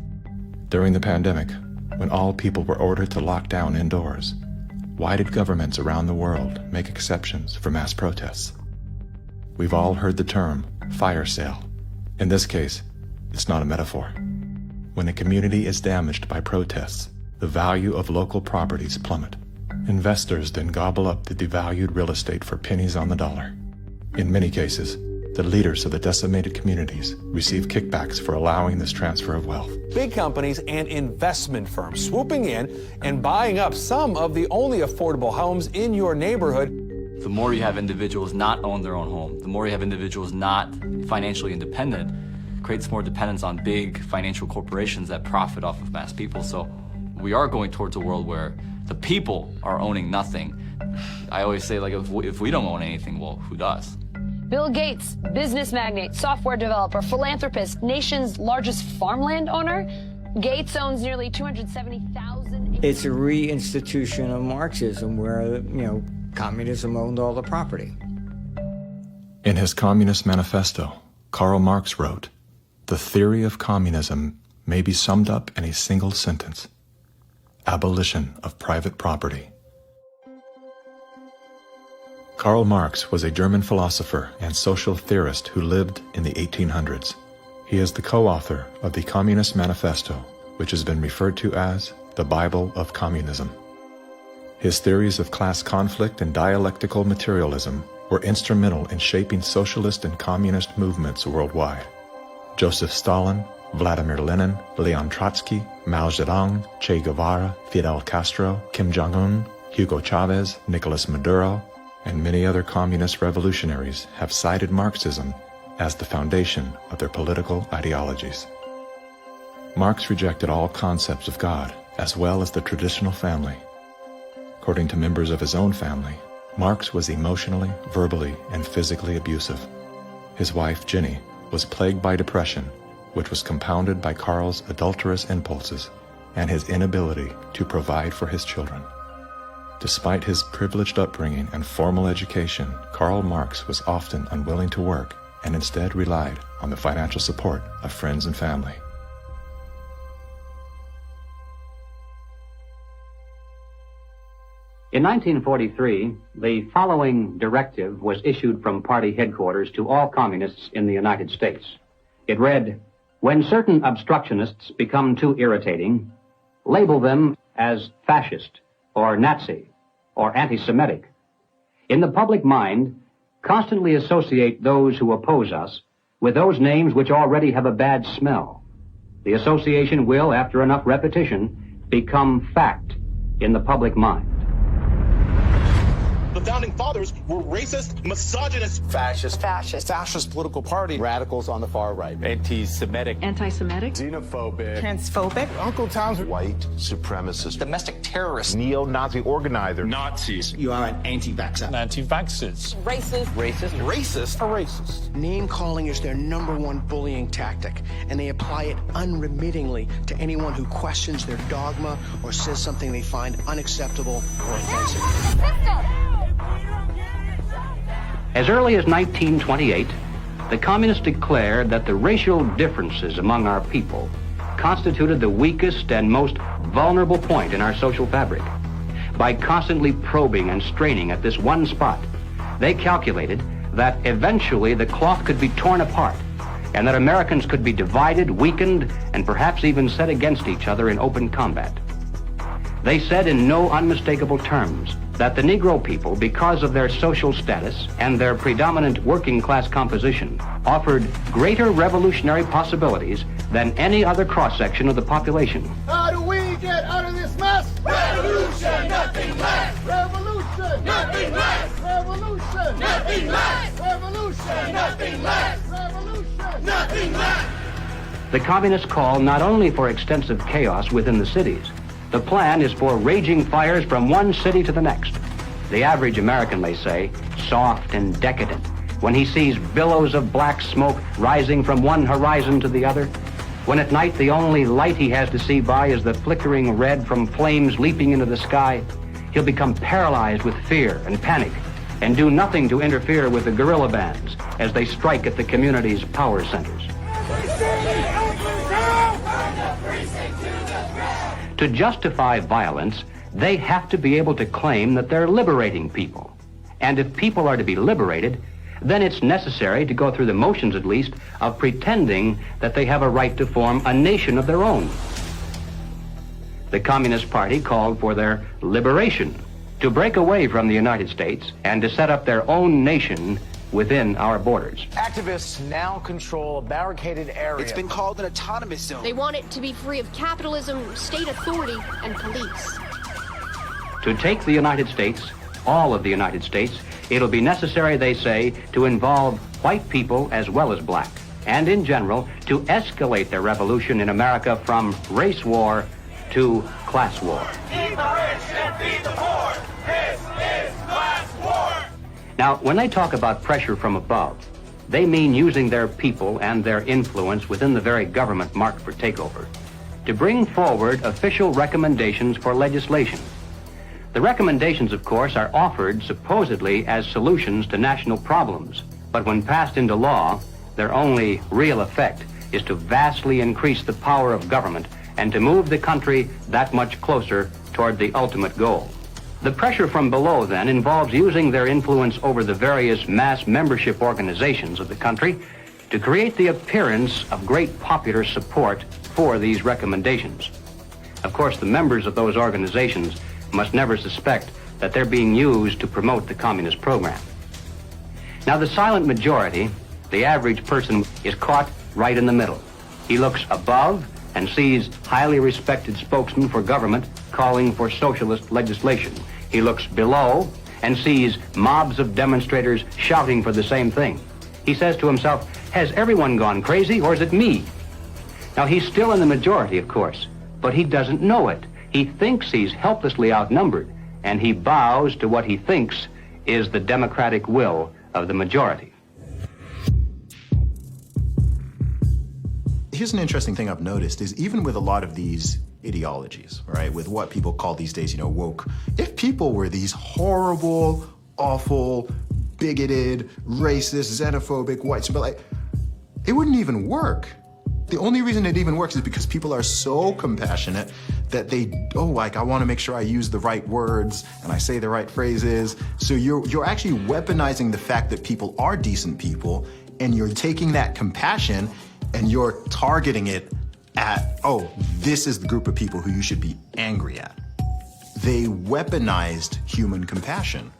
During the pandemic, when all people were ordered to lock down indoors, why did governments around the world make exceptions for mass protests? We've all heard the term fire sale. In this case, it's not a metaphor. When a community is damaged by protests, the value of local properties plummet. Investors then gobble up the devalued real estate for pennies on the dollar. In many cases, the leaders of the decimated communities receive kickbacks for allowing this transfer of wealth. Big companies and investment firms swooping in and buying up some of the only affordable homes in your neighborhood. The more you have individuals not own their own home, the more you have individuals not financially independent, creates more dependence on big financial corporations that profit off of mass people. So we are going towards a world where the people are owning nothing. I always say, like, if we don't own anything, well, who does? Bill Gates, business magnate, software developer, philanthropist, nation's largest farmland owner. Gates owns nearly 270,000. It's a reinstitution of Marxism where, communism owned all the property. In his Communist Manifesto, Karl Marx wrote, "The theory of communism may be summed up in a single sentence: abolition of private property." Karl Marx was a German philosopher and social theorist who lived in the 1800s. He is the co-author of the Communist Manifesto, which has been referred to as the Bible of Communism. His theories of class conflict and dialectical materialism were instrumental in shaping socialist and communist movements worldwide. Joseph Stalin, Vladimir Lenin, Leon Trotsky, Mao Zedong, Che Guevara, Fidel Castro, Kim Jong-un, Hugo Chavez, Nicolas Maduro, and many other communist revolutionaries have cited Marxism as the foundation of their political ideologies. Marx rejected all concepts of God, as well as the traditional family. According to members of his own family, Marx was emotionally, verbally, and physically abusive. His wife, Jenny, was plagued by depression, which was compounded by Karl's adulterous impulses and his inability to provide for his children. Despite his privileged upbringing and formal education, Karl Marx was often unwilling to work and instead relied on the financial support of friends and family. In 1943, the following directive was issued from party headquarters to all communists in the United States. It read, "When certain obstructionists become too irritating, label them as fascist or Nazi or anti-Semitic. In the public mind, constantly associate those who oppose us with those names which already have a bad smell. The association will, after enough repetition, become fact in the public mind." The founding fathers were racist, misogynist, Fascist political party, radicals on the far right, anti-Semitic, xenophobic, transphobic, Uncle Tom's white supremacist, domestic terrorist, neo-Nazi organizer, Nazis. You are an anti-vaxxer. Anti-vaxxers. Racist. Name-calling is their #1 bullying tactic, and they apply it unremittingly to anyone who questions their dogma or says something they find unacceptable or offensive. As early as 1928, the communists declared that the racial differences among our people constituted the weakest and most vulnerable point in our social fabric. By constantly probing and straining at this one spot, they calculated that eventually the cloth could be torn apart and that Americans could be divided, weakened, and perhaps even set against each other in open combat. They said in no unmistakable terms that the Negro people, because of their social status and their predominant working class composition, offered greater revolutionary possibilities than any other cross-section of the population. How do we get Nothing less. Revolution. Nothing less. Revolution. Nothing less. Revolution. Nothing less. Revolution. Nothing less. The communists call not only for extensive chaos within the cities, the plan is for raging fires from one city to the next. The average American, they say, soft and decadent, when he sees billows of black smoke rising from one horizon to the other, when at night the only light he has to see by is the flickering red from flames leaping into the sky, he'll become paralyzed with fear and panic and do nothing to interfere with the guerrilla bands as they strike at the community's power centers. To justify violence, they have to be able to claim that they're liberating people. And if people are to be liberated, then it's necessary to go through the motions, at least, of pretending that they have a right to form a nation of their own. The Communist Party called for their liberation, to break away from the United States and to set up their own nation within our borders. Activists now control a barricaded area. It's been called an autonomous zone. They want it to be free of capitalism, state authority, and police. To take the United States, all of the United States, it'll be necessary, they say, to involve white people as well as black, and in general, to escalate the revolution in America from race war to class war. Feed the rich and feed the poor. This is class war. Now, when they talk about pressure from above, they mean using their people and their influence within the very government marked for takeover to bring forward official recommendations for legislation. The recommendations, of course, are offered supposedly as solutions to national problems, but when passed into law, their only real effect is to vastly increase the power of government and to move the country that much closer toward the ultimate goal. The pressure from below, then, involves using their influence over the various mass membership organizations of the country to create the appearance of great popular support for these recommendations. Of course, the members of those organizations must never suspect that they're being used to promote the communist program. Now, the silent majority, the average person, is caught right in the middle. He looks above and sees highly respected spokesmen for government calling for socialist legislation. He looks below and sees mobs of demonstrators shouting for the same thing. He says to himself, has everyone gone crazy or is it me? Now, he's still in the majority, of course, but he doesn't know it. He thinks he's helplessly outnumbered, and he bows to what he thinks is the democratic will of the majority. Here's an interesting thing I've noticed is even with a lot of these ideologies, right, with what people call these days, woke, if people were these horrible, awful, bigoted, racist, xenophobic, white, it wouldn't even work. The only reason it even works is because people are so compassionate that I want to make sure I use the right words and I say the right phrases. So you're actually weaponizing the fact that people are decent people, and you're taking that compassion and you're targeting it at, this is the group of people who you should be angry at. They weaponized human compassion.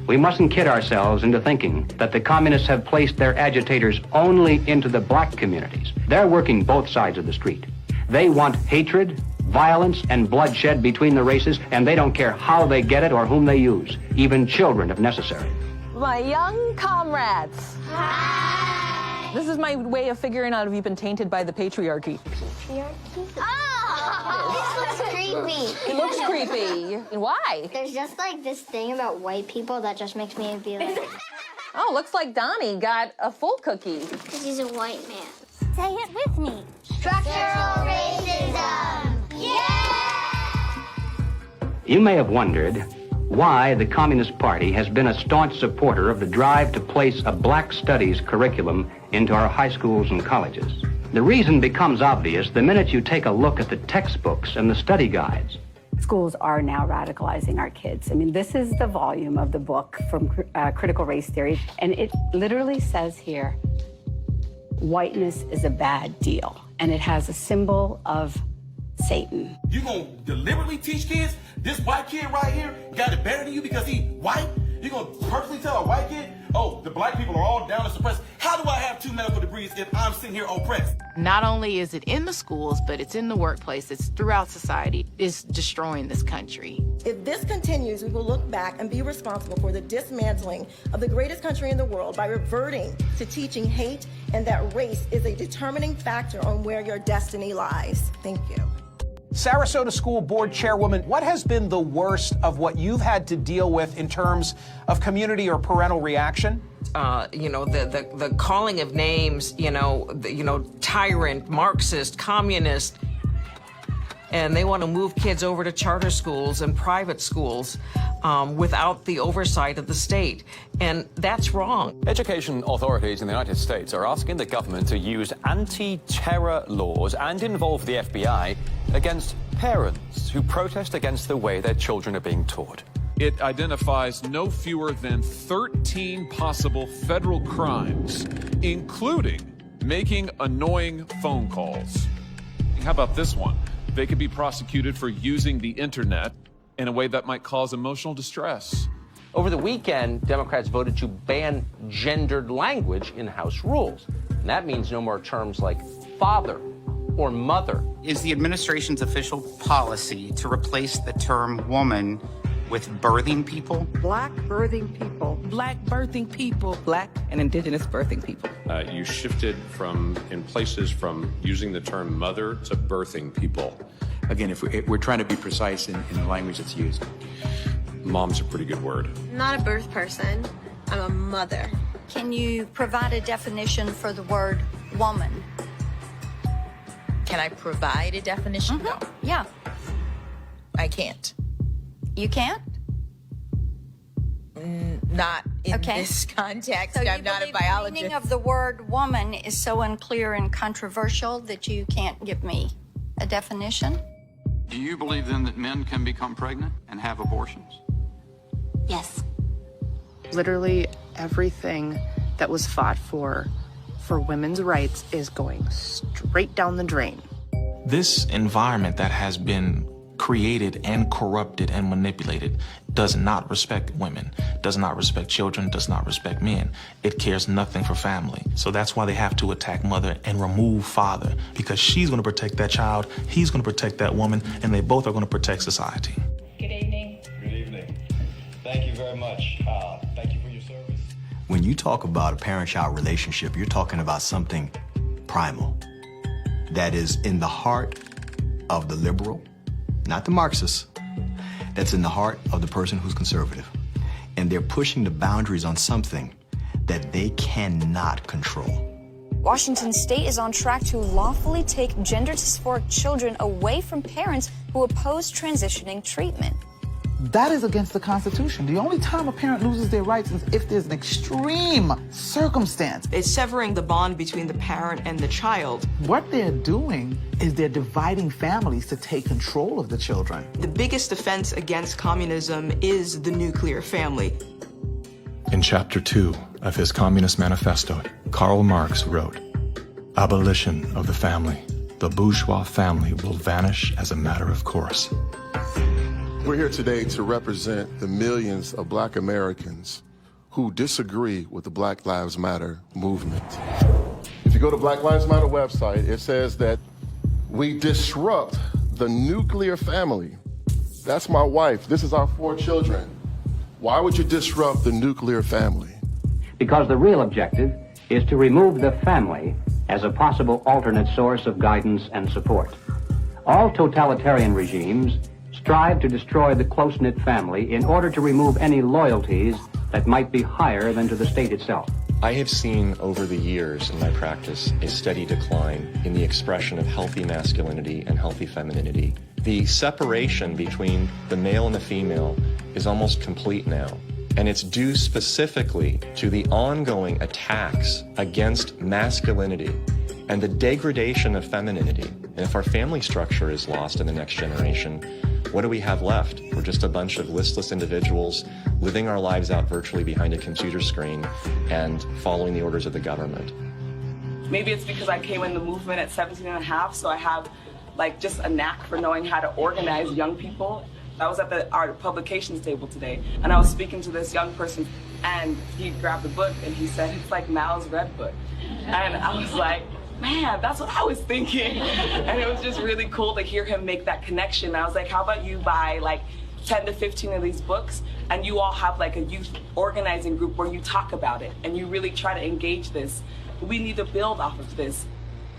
We mustn't kid ourselves into thinking that the communists have placed their agitators only into the black communities. They're working both sides of the street. They want hatred, violence, and bloodshed between the races, and they don't care how they get it or whom they use, even children if necessary. My young comrades. Hi. This is my way of figuring out if you've been tainted by the patriarchy. Patriarchy? Oh, this looks creepy. It looks creepy. Why? There's just like this thing about white people that just makes me be like... Oh, looks like Donnie got a full cookie. Because he's a white man. Say it with me. Structural racism! Yeah! You may have wondered why the Communist Party has been a staunch supporter of the drive to place a black studies curriculum into our high schools and colleges. The reason becomes obvious the minute you take a look at the textbooks and the study guides. Schools are now radicalizing our kids. I mean, this is the volume of the book from Critical Race Theory, and it literally says here, whiteness is a bad deal, and it has a symbol of Satan. You gonna deliberately teach kids this white kid right here got it better than you because he white? You gonna purposely tell a white kid, oh, the black people are all down to suppress? How do I have 2 medical degrees if I'm sitting here oppressed? Not only is it in the schools, but it's in the workplace, it's throughout society. It's destroying this country. If this continues, we will look back and be responsible for the dismantling of the greatest country in the world by reverting to teaching hate and that race is a determining factor on where your destiny lies. Thank you. Sarasota School Board Chairwoman, what has been the worst of what you've had to deal with in terms of community or parental reaction? The calling of names, tyrant, Marxist, communist, and they want to move kids over to charter schools and private schools without the oversight of the state. And that's wrong. Education authorities in the United States are asking the government to use anti-terror laws and involve the FBI against parents who protest against the way their children are being taught. It identifies no fewer than 13 possible federal crimes, including making annoying phone calls. How about this one? They could be prosecuted for using the internet in a way that might cause emotional distress. Over the weekend, Democrats voted to ban gendered language in House rules. And that means no more terms like father or mother. Is the administration's official policy to replace the term woman with birthing people? Black birthing people. Black birthing people. Black and indigenous birthing people. You shifted in places from using the term mother to birthing people. Again, if we're trying to be precise in the language that's used. Mom's a pretty good word. I'm not a birth person. I'm a mother. Can you provide a definition for the word woman? Can I provide a definition? Mm-hmm. No. Yeah. I can't. You can't? Not in this context. So I'm not a biologist. The meaning of the word woman is so unclear and controversial that you can't give me a definition? Do you believe then that men can become pregnant and have abortions? Yes. Literally everything that was fought for women's rights is going straight down the drain. This environment that has been created and corrupted and manipulated does not respect women, does not respect children, does not respect men. It cares nothing for family. So that's why they have to attack mother and remove father, because she's going to protect that child, he's going to protect that woman, and they both are going to protect society. Good evening. Good evening. Thank you very much. Thank you for your service. When you talk about a parent-child relationship, you're talking about something primal that is in the heart of the liberal, not the Marxist, that's in the heart of the person who's conservative. And they're pushing the boundaries on something that they cannot control. Washington State is on track to lawfully take gender dysphoric children away from parents who oppose transitioning treatment. That is against the Constitution. The only time a parent loses their rights is if there's an extreme circumstance. It's severing the bond between the parent and the child. What they're doing is they're dividing families to take control of the children. The biggest offense against communism is the nuclear family. In Chapter 2 of his Communist Manifesto, Karl Marx wrote, "Abolition of the family. The bourgeois family will vanish as a matter of course." We're here today to represent the millions of Black Americans who disagree with the Black Lives Matter movement. If you go to Black Lives Matter website, it says that we disrupt the nuclear family. That's my wife. This is our 4 children. Why would you disrupt the nuclear family? Because the real objective is to remove the family as a possible alternate source of guidance and support. All totalitarian regimes strive to destroy the close-knit family in order to remove any loyalties that might be higher than to the state itself. I have seen over the years in my practice a steady decline in the expression of healthy masculinity and healthy femininity. The separation between the male and the female is almost complete now. And it's due specifically to the ongoing attacks against masculinity and the degradation of femininity. And if our family structure is lost in the next generation, what do we have left? We're just a bunch of listless individuals living our lives out virtually behind a computer screen and following the orders of the government. Maybe it's because I came in the movement at 17 and a half, so I have just a knack for knowing how to organize young people. I was at our publications table today, and I was speaking to this young person And he grabbed the book and he said, it's like Mal's Red Book. And I was like, man, that's what I was thinking. And it was just really cool to hear him make that connection. I was like, how about you buy like 10 to 15 of these books and you all have like a youth organizing group where you talk about it and you really try to engage this. We need to build off of this.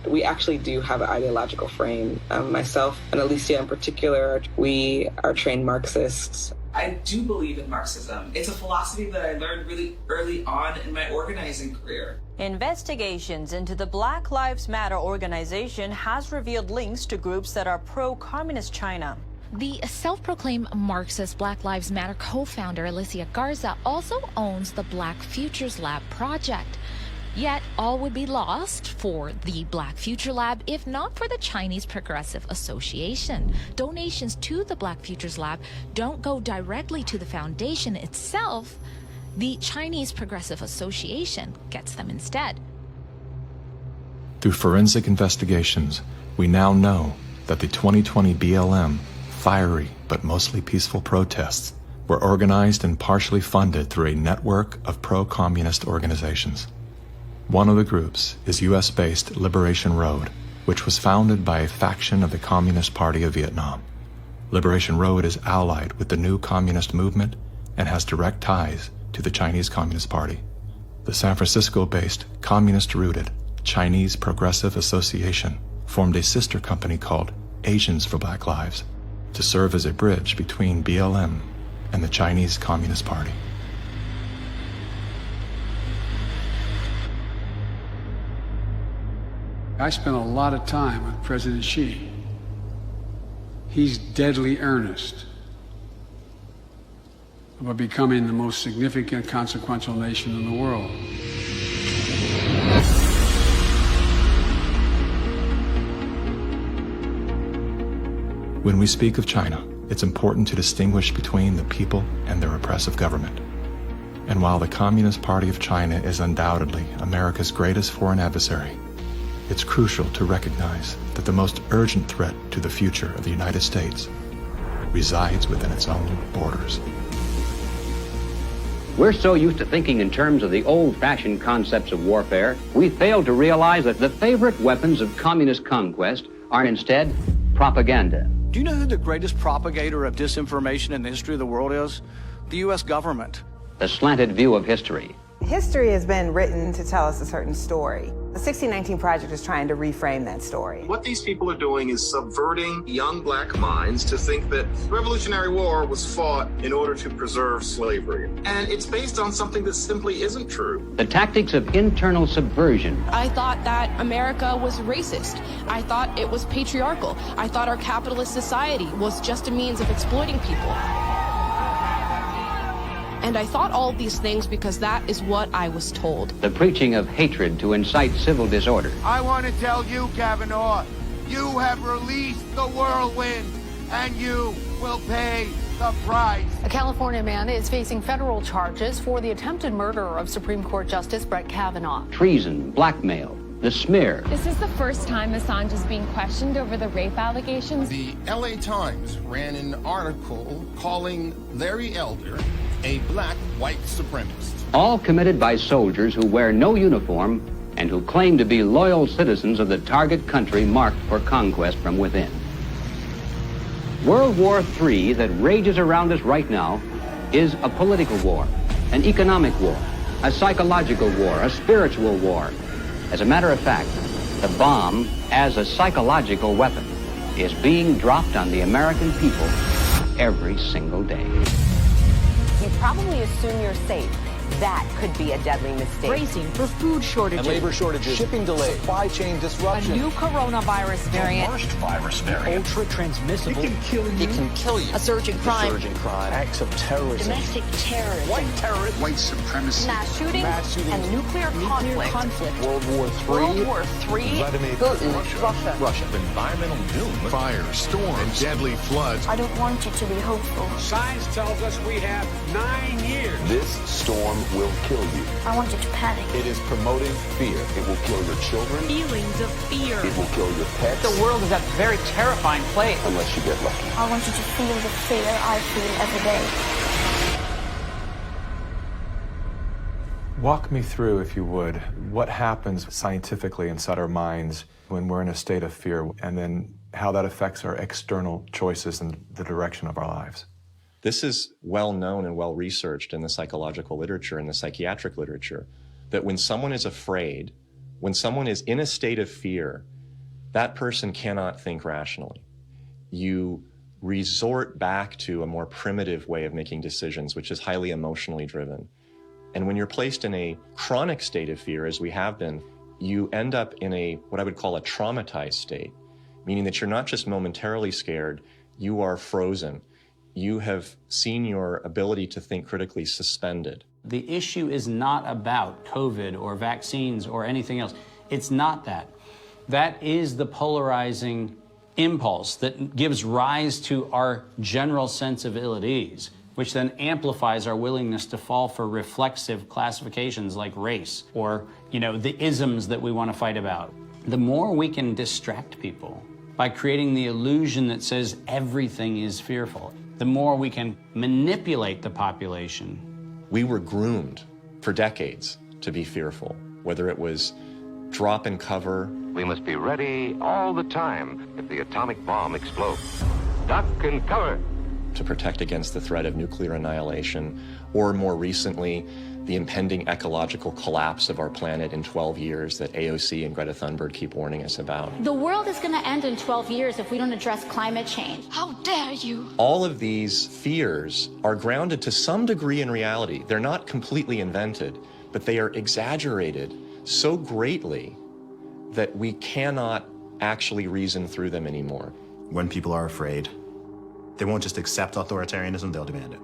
We actually do have an ideological frame. Myself and Alicia in particular, we are trained Marxists. I do believe in Marxism. It's a philosophy that I learned really early on in my organizing career. Investigations into the Black Lives Matter organization has revealed links to groups that are pro-communist China. The self-proclaimed Marxist Black Lives Matter co-founder Alicia Garza also owns the Black Futures Lab project. Yet, all would be lost for the Black Future Lab if not for the Chinese Progressive Association. Donations to the Black Futures Lab don't go directly to the foundation itself. The Chinese Progressive Association gets them instead. Through forensic investigations, we now know that the 2020 BLM fiery but mostly peaceful protests were organized and partially funded through a network of pro-communist organizations. One of the groups is U.S.-based Liberation Road, which was founded by a faction of the Communist Party of Vietnam. Liberation Road is allied with the new communist movement and has direct ties to the Chinese Communist Party. The San Francisco-based, communist-rooted Chinese Progressive Association formed a sister company called Asians for Black Lives to serve as a bridge between BLM and the Chinese Communist Party. I spent a lot of time with President Xi. He's deadly earnest about becoming the most significant, consequential nation in the world. When we speak of China, it's important to distinguish between the people and their oppressive government. And while the Communist Party of China is undoubtedly America's greatest foreign adversary, it's crucial to recognize that the most urgent threat to the future of the United States resides within its own borders. We're so used to thinking in terms of the old-fashioned concepts of warfare, we fail to realize that the favorite weapons of communist conquest are instead propaganda. Do you know who the greatest propagator of disinformation in the history of the world is? The U.S. government. The slanted view of history. History has been written to tell us a certain story. The 1619 Project is trying to reframe that story. What these people are doing is subverting young black minds to think that the Revolutionary War was fought in order to preserve slavery. And it's based on something that simply isn't true. The tactics of internal subversion. I thought that America was racist. I thought it was patriarchal. I thought our capitalist society was just a means of exploiting people. And I thought all of these things because that is what I was told. The preaching of hatred to incite civil disorder. I want to tell you, Kavanaugh, you have released the whirlwind, and you will pay the price. A California man is facing federal charges for the attempted murder of Supreme Court Justice Brett Kavanaugh. Treason, blackmail, the smear. This is the first time Assange is being questioned over the rape allegations. The LA Times ran an article calling Larry Elder a black white supremacist. All committed by soldiers who wear no uniform and who claim to be loyal citizens of the target country marked for conquest from within. World War III that rages around us right now is a political war, an economic war, a psychological war, a spiritual war. As a matter of fact, the bomb, as a psychological weapon, is being dropped on the American people every single day. You probably assume you're safe. That could be a deadly mistake. Bracing for food shortages. And labor shortages. Shipping delays. Supply chain disruption. A new coronavirus variant. The worst virus variant. Ultra transmissible. It can kill you. It can kill you. A surge in crime. A surge in crime. Acts of terrorism. Domestic terrorism. White terrorism. White supremacy. Mass shootings. And nuclear conflict. World War III. World War III. Vladimir Putin. Russia. Environmental doom. Fire, storms, and deadly floods. I don't want you to be hopeful. Science tells us we have 9 years. This storm will kill you. I want you to panic. It is promoting fear. It will kill your children. Feelings of fear. It will kill your pets. The world is a very terrifying place. Unless you get lucky. I want you to feel the fear I feel every day. Walk me through, if you would, what happens scientifically inside our minds when we're in a state of fear, and then how that affects our external choices and the direction of our lives. This is well known and well researched in the psychological literature and the psychiatric literature, that when someone is afraid, when someone is in a state of fear, that person cannot think rationally. You resort back to a more primitive way of making decisions, which is highly emotionally driven. And when you're placed in a chronic state of fear, as we have been, you end up in a, what I would call a traumatized state, meaning that you're not just momentarily scared, you are frozen. You have seen your ability to think critically suspended. The issue is not about COVID or vaccines or anything else. It's not that. That is the polarizing impulse that gives rise to our general sense of ill at ease, which then amplifies our willingness to fall for reflexive classifications like race or, the isms that we want to fight about. The more we can distract people by creating the illusion that says everything is fearful, the more we can manipulate the population. We were groomed for decades to be fearful, whether it was drop and cover. We must be ready all the time if the atomic bomb explodes. Duck and cover. To protect against the threat of nuclear annihilation, or more recently, the impending ecological collapse of our planet in 12 years that AOC and Greta Thunberg keep warning us about. The world is going to end in 12 years if we don't address climate change. How dare you? All of these fears are grounded to some degree in reality. They're not completely invented, but they are exaggerated so greatly that we cannot actually reason through them anymore. When people are afraid, they won't just accept authoritarianism, they'll demand it.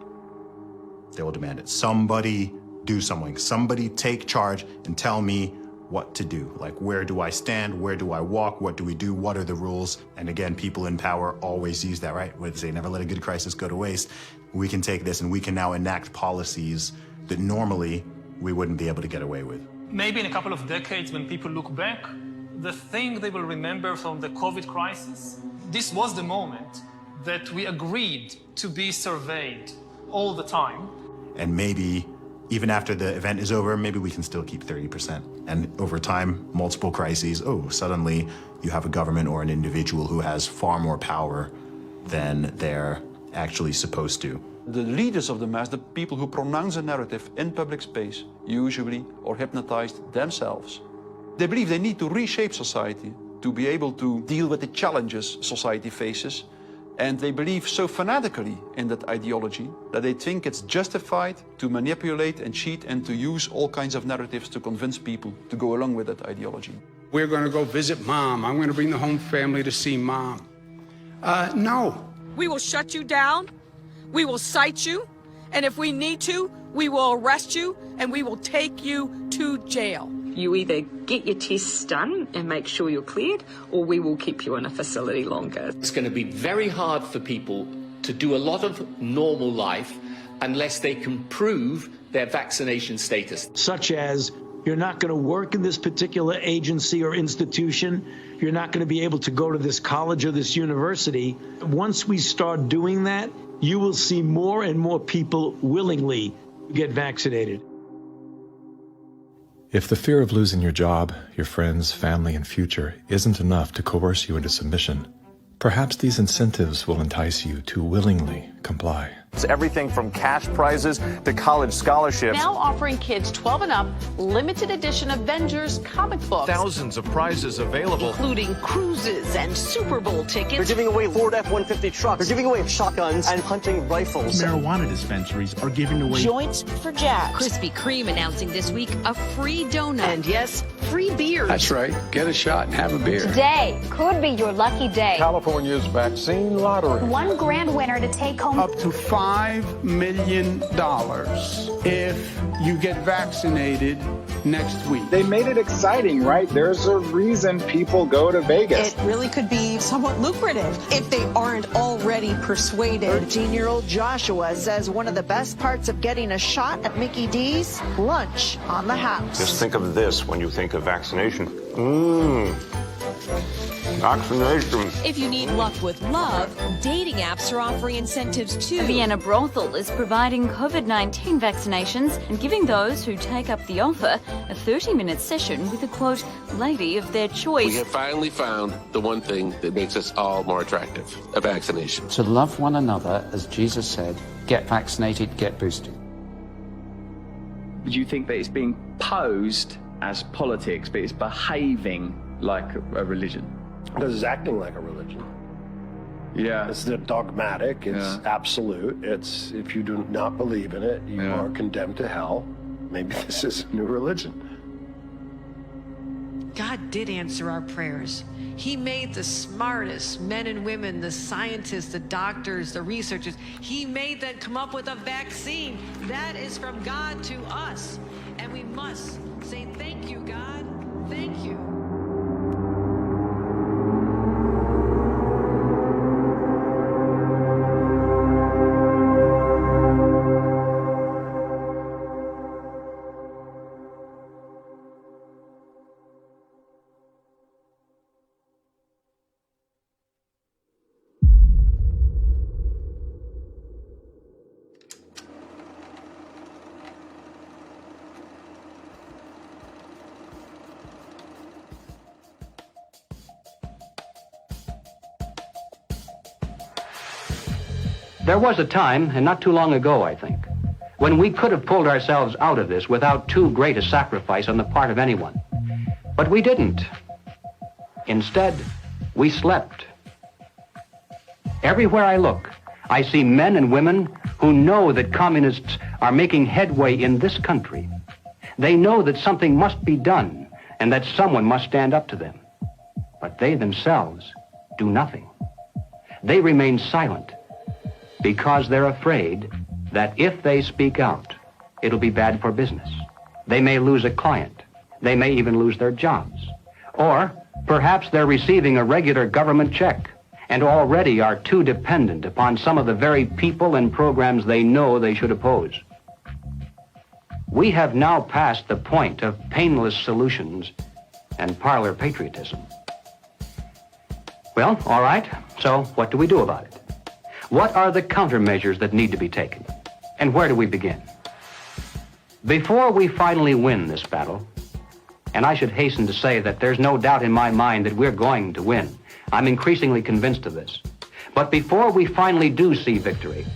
They will demand it. Somebody do something. Somebody take charge and tell me what to do. Like, where do I stand? Where do I walk? What do we do? What are the rules? And again, people in power always use that, right? Where they say, never let a good crisis go to waste. We can take this and we can now enact policies that normally we wouldn't be able to get away with. Maybe in a couple of decades, when people look back, the thing they will remember from the COVID crisis, this was the moment that we agreed to be surveyed all the time. And maybe even after the event is over, maybe we can still keep 30%. And over time, multiple crises, suddenly you have a government or an individual who has far more power than they're actually supposed to. The leaders of the mass, the people who pronounce a narrative in public space, usually are hypnotized themselves. They believe they need to reshape society to be able to deal with the challenges society faces. And they believe so fanatically in that ideology that they think it's justified to manipulate and cheat and to use all kinds of narratives to convince people to go along with that ideology. We're going to go visit Mom. I'm going to bring the home family to see Mom. No. We will shut you down. We will cite you. And if we need to, we will arrest you and we will take you to jail. You either get your tests done and make sure you're cleared, or we will keep you in a facility longer. It's going to be very hard for people to do a lot of normal life unless they can prove their vaccination status. Such as, you're not going to work in this particular agency or institution. You're not going to be able to go to this college or this university. Once we start doing that, you will see more and more people willingly get vaccinated. If the fear of losing your job, your friends, family, and future isn't enough to coerce you into submission, perhaps these incentives will entice you to willingly comply. It's everything from cash prizes to college scholarships. Now offering kids 12 and up limited edition Avengers comic books. Thousands of prizes available, including cruises and Super Bowl tickets. They're giving away Ford F-150 trucks. They're giving away shotguns and hunting rifles. Marijuana dispensaries are giving away joints for jacks. Krispy Kreme announcing this week a free donut. And yes, free beers. That's right. Get a shot and have a beer. Today could be your lucky day. California's vaccine lottery. One grand winner to take home up to $5 million if you get vaccinated next week. They made it exciting, right? There's a reason people go to Vegas. It really could be somewhat lucrative if they aren't already persuaded. 13-year-old Joshua says one of the best parts of getting a shot at Mickey D's, lunch on the house. Just think of this when you think of vaccination. Vaccination. If you need luck with love, dating apps are offering incentives too. A Vienna brothel is providing COVID-19 vaccinations and giving those who take up the offer a 30-minute session with a, quote, lady of their choice. We have finally found the one thing that makes us all more attractive, a vaccination. To love one another, as Jesus said, get vaccinated, get boosted. Do you think that it's being posed as politics, but it's behaving like a religion? Because it's acting like a religion. Yeah. It's dogmatic, it's absolute, it's if you do not believe in it, you are condemned to hell. Maybe this is a new religion. God did answer our prayers. He made the smartest men and women, the scientists, the doctors, the researchers. He made them come up with a vaccine. That is from God to us. And we must say, thank you, God. Thank you. There was a time, and not too long ago, I think, when we could have pulled ourselves out of this without too great a sacrifice on the part of anyone. But we didn't. Instead, we slept. Everywhere I look, I see men and women who know that communists are making headway in this country. They know that something must be done and that someone must stand up to them. But they themselves do nothing. They remain silent because they're afraid that if they speak out, it'll be bad for business. They may lose a client. They may even lose their jobs. Or perhaps they're receiving a regular government check and already are too dependent upon some of the very people and programs they know they should oppose. We have now passed the point of painless solutions and parlor patriotism. Well, all right, so what do we do about it? What are the countermeasures that need to be taken? And where do we begin? Before we finally win this battle, and I should hasten to say that there's no doubt in my mind that we're going to win. I'm increasingly convinced of this. But before we finally do see victory,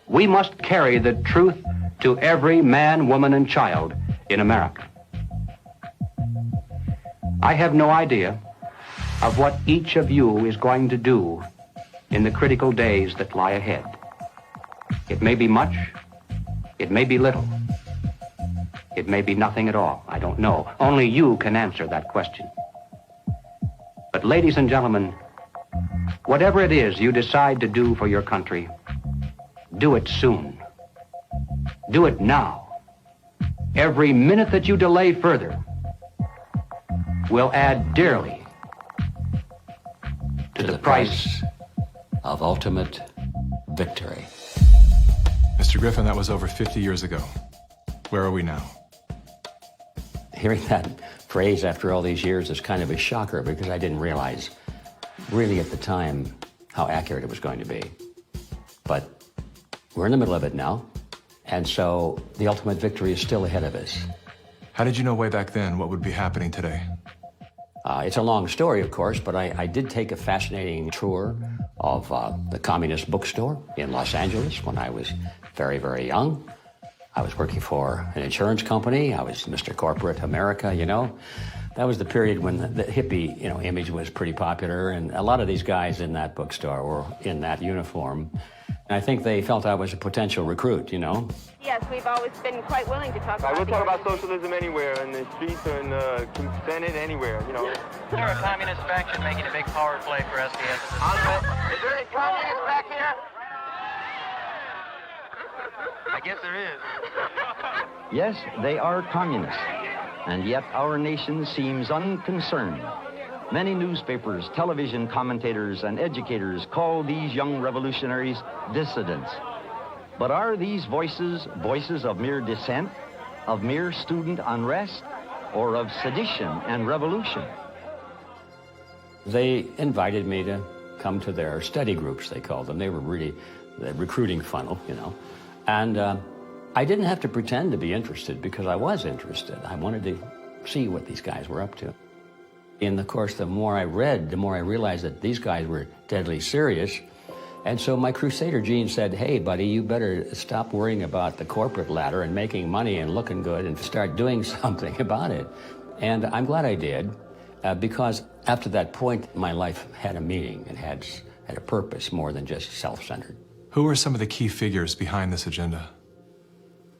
we must carry the truth to every man, woman, and child in America. I have no idea of what each of you is going to do in the critical days that lie ahead. It may be much, it may be little, it may be nothing at all. I don't know. Only you can answer that question. But ladies and gentlemen, whatever it is you decide to do for your country, do it soon. Do it now. Every minute that you delay further will add dearly to the price of ultimate victory. Mr. Griffin, that was over 50 years ago. Where are we now? Hearing that phrase after all these years is kind of a shocker because I didn't realize really at the time how accurate it was going to be. But we're in the middle of it now, and so the ultimate victory is still ahead of us. How did you know way back then what would be happening today? It's a long story, of course, but I did take a fascinating tour of the Communist Bookstore in Los Angeles when I was very, very young. I was working for an insurance company. I was Mr. Corporate America, you know. That was the period when the hippie, you know, image was pretty popular, and a lot of these guys in that bookstore were in that uniform. And I think they felt I was a potential recruit, you know. Yes, we've always been quite willing to talk about We'll talk about socialism anywhere, in the streets or in the Senate, anywhere, you know. They're a communist faction making a big power play for SDS. Is there any communists back here? I guess there is. Yes, they are communists, and yet our nation seems unconcerned. Many newspapers, television commentators, and educators call these young revolutionaries dissidents. But are these voices voices of mere dissent, of mere student unrest, or of sedition and revolution? They invited me to come to their study groups, they called them. They were really the recruiting funnel, you know. And I didn't have to pretend to be interested because I was interested. I wanted to see what these guys were up to. In the course, the more I read, the more I realized that these guys were deadly serious. And so my crusader gene said, hey, buddy, you better stop worrying about the corporate ladder and making money and looking good and start doing something about it. And I'm glad I did, because after that point, my life had a meaning and had a purpose more than just self-centered. Who are some of the key figures behind this agenda?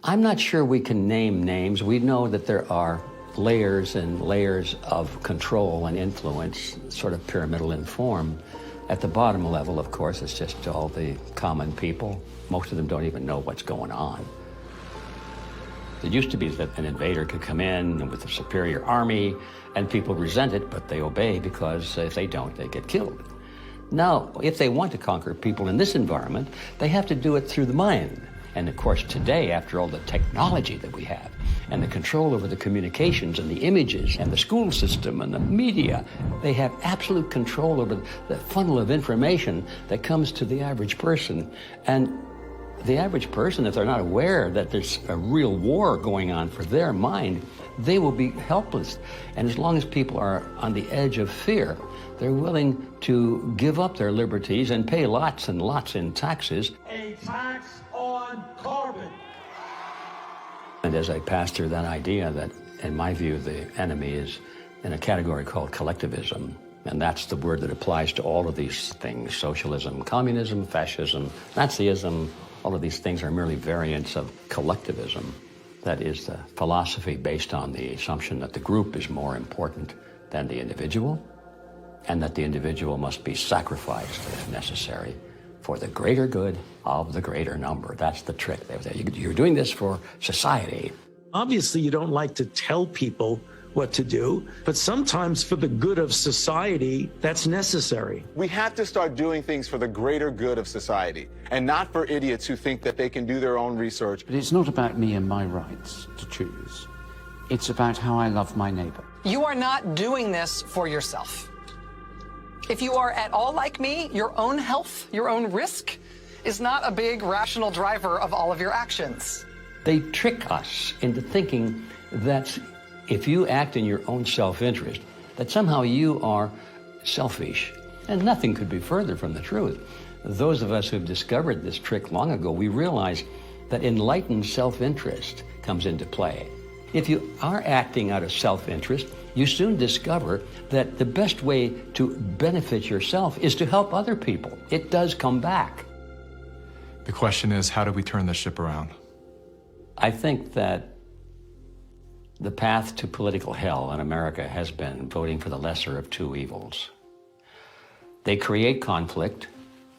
I'm not sure we can name names. We know that there are layers and layers of control and influence, sort of pyramidal in form. At the bottom level, of course, it's just all the common people. Most of them don't even know what's going on. It used to be that an invader could come in with a superior army, and people resent it, but they obey because if they don't, they get killed. Now, if they want to conquer people in this environment, they have to do it through the mind. And of course, today, after all the technology that we have, and the control over the communications and the images and the school system and the media, they have absolute control over the funnel of information that comes to the average person. And the average person, if they're not aware that there's a real war going on for their mind, they will be helpless. And as long as people are on the edge of fear, they're willing to give up their liberties and pay lots and lots in taxes. A tax on carbon. And as I passed through that idea that, in my view, the enemy is in a category called collectivism, and that's the word that applies to all of these things: socialism, communism, fascism, Nazism. All of these things are merely variants of collectivism. That is the philosophy based on the assumption that the group is more important than the individual, and that the individual must be sacrificed if necessary for the greater good of the greater number. That's the trick. You're doing this for society. Obviously, you don't like to tell people what to do, but sometimes for the good of society, that's necessary. We have to start doing things for the greater good of society, and not for idiots who think that they can do their own research. But it's not about me and my rights to choose. It's about how I love my neighbor. You are not doing this for yourself. If you are at all like me, your own health, your own risk is not a big rational driver of all of your actions. They trick us into thinking that if you act in your own self-interest, that somehow you are selfish. And nothing could be further from the truth. Those of us who've discovered this trick long ago, we realize that enlightened self-interest comes into play. If you are acting out of self-interest, you soon discover that the best way to benefit yourself is to help other people. It does come back. The question is, how do we turn the ship around? I think that the path to political hell in America has been voting for the lesser of two evils. They create conflict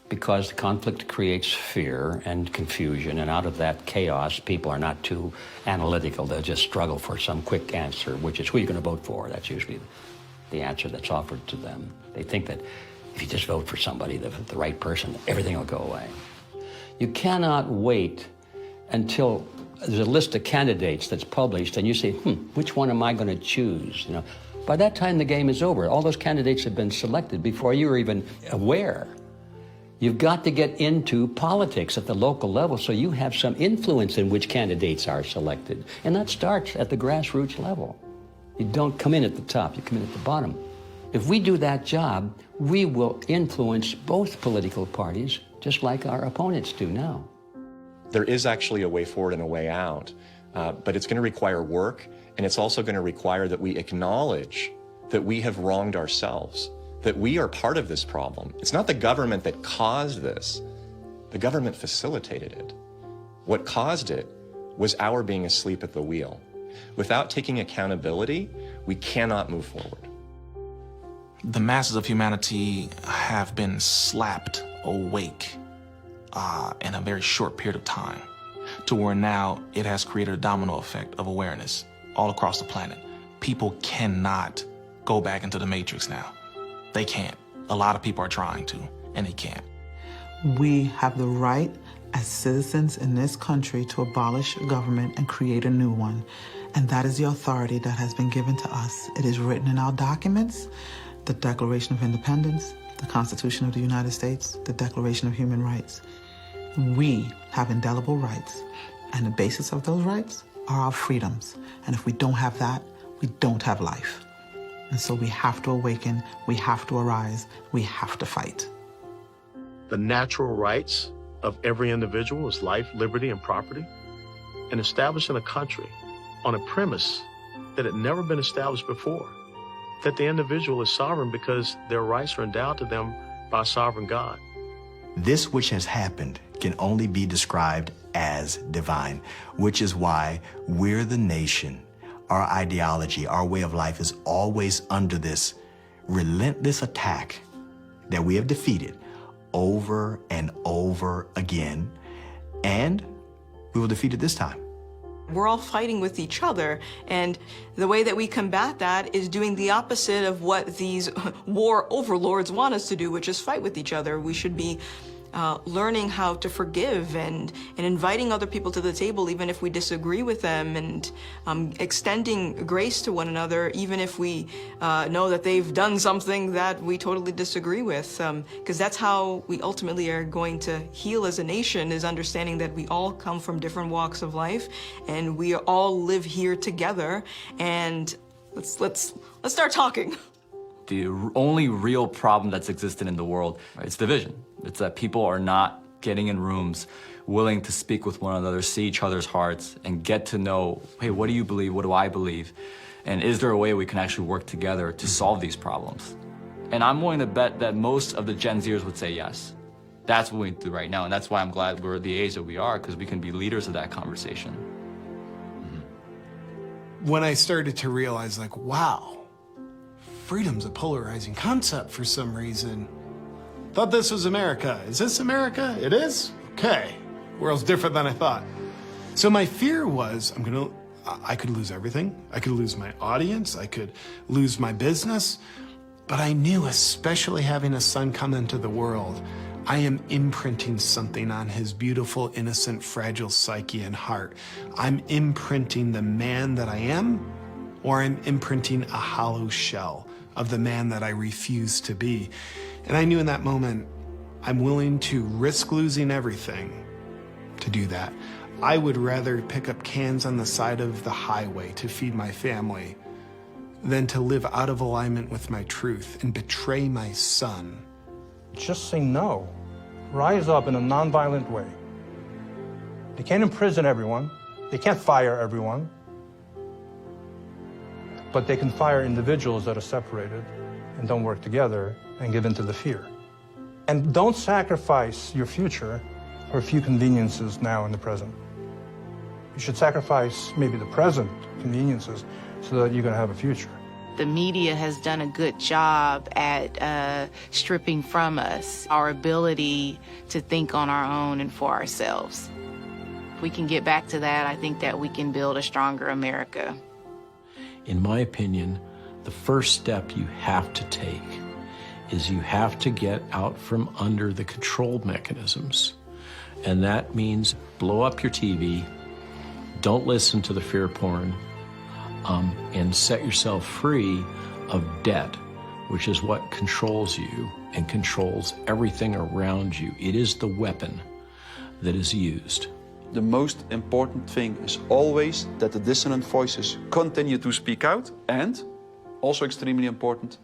because the conflict creates fear and confusion, and out of that chaos, people are not too analytical. They'll just struggle for some quick answer, which is who you're going to vote for. That's usually the answer that's offered to them. They think that if you just vote for somebody, the right person, everything will go away. You cannot wait until there's a list of candidates that's published and you say, which one am I going to choose? You know, by that time the game is over. All those candidates have been selected before you were even aware. You've got to get into politics at the local level so you have some influence in which candidates are selected. And that starts at the grassroots level. You don't come in at the top, you come in at the bottom. If we do that job, we will influence both political parties just like our opponents do now. There is actually a way forward and a way out, but it's going to require work, and it's also going to require that we acknowledge that we have wronged ourselves, that we are part of this problem. It's not the government that caused this. The government facilitated it. What caused it was our being asleep at the wheel. Without taking accountability, we cannot move forward. The masses of humanity have been slapped awake in a very short period of time, to where now it has created a domino effect of awareness all across the planet. People cannot go back into the matrix now. They can't. A lot of people are trying to, and they can't. We have the right as citizens in this country to abolish government and create a new one. And that is the authority that has been given to us. It is written in our documents, the Declaration of Independence, the Constitution of the United States, the Declaration of Human Rights. We have indelible rights, and the basis of those rights are our freedoms. And if we don't have that, we don't have life. And so we have to awaken, we have to arise, we have to fight. The natural rights of every individual is life, liberty, and property, and establishing a country on a premise that had never been established before, that the individual is sovereign because their rights are endowed to them by a sovereign God. This which has happened can only be described as divine, which is why we're the nation. Our ideology, our way of life is always under this relentless attack that we have defeated over and over again, and we will defeat it this time. We're all fighting with each other, and the way that we combat that is doing the opposite of what these war overlords want us to do, which is fight with each other. We should be learning how to forgive and inviting other people to the table even if we disagree with them, and extending grace to one another even if we know that they've done something that we totally disagree with, because that's how we ultimately are going to heal as a nation, is understanding that we all come from different walks of life and we all live here together, and let's start talking. The only real problem that's existed in the world is division. It's that people are not getting in rooms, willing to speak with one another, see each other's hearts, and get to know, hey, what do you believe? What do I believe? And is there a way we can actually work together to solve these problems? And I'm willing to bet that most of the Gen Zers would say yes. That's what we do right now, and that's why I'm glad we're the age that we are, because we can be leaders of that conversation. When I started to realize, like, wow, freedom's a polarizing concept for some reason. Thought this was America. Is this America? It is? Okay. World's different than I thought. So my fear was, I could lose everything. I could lose my audience. I could lose my business. But I knew, especially having a son come into the world, I am imprinting something on his beautiful, innocent, fragile psyche and heart. I'm imprinting the man that I am, or I'm imprinting a hollow shell of the man that I refuse to be. And I knew in that moment, I'm willing to risk losing everything to do that. I would rather pick up cans on the side of the highway to feed my family than to live out of alignment with my truth and betray my son. Just say no. Rise up in a nonviolent way. They can't imprison everyone. They can't fire everyone. But they can fire individuals that are separated and don't work together and give in to the fear. And don't sacrifice your future for a few conveniences now in the present. You should sacrifice maybe the present conveniences so that you're going to have a future. The media has done a good job at stripping from us our ability to think on our own and for ourselves. If we can get back to that, I think that we can build a stronger America. In my opinion, the first step you have to take is you have to get out from under the control mechanisms. And that means blow up your TV, don't listen to the fear porn, and set yourself free of debt, which is what controls you and controls everything around you. It is the weapon that is used. The most important thing is always that the dissonant voices continue to speak out, and, also extremely important,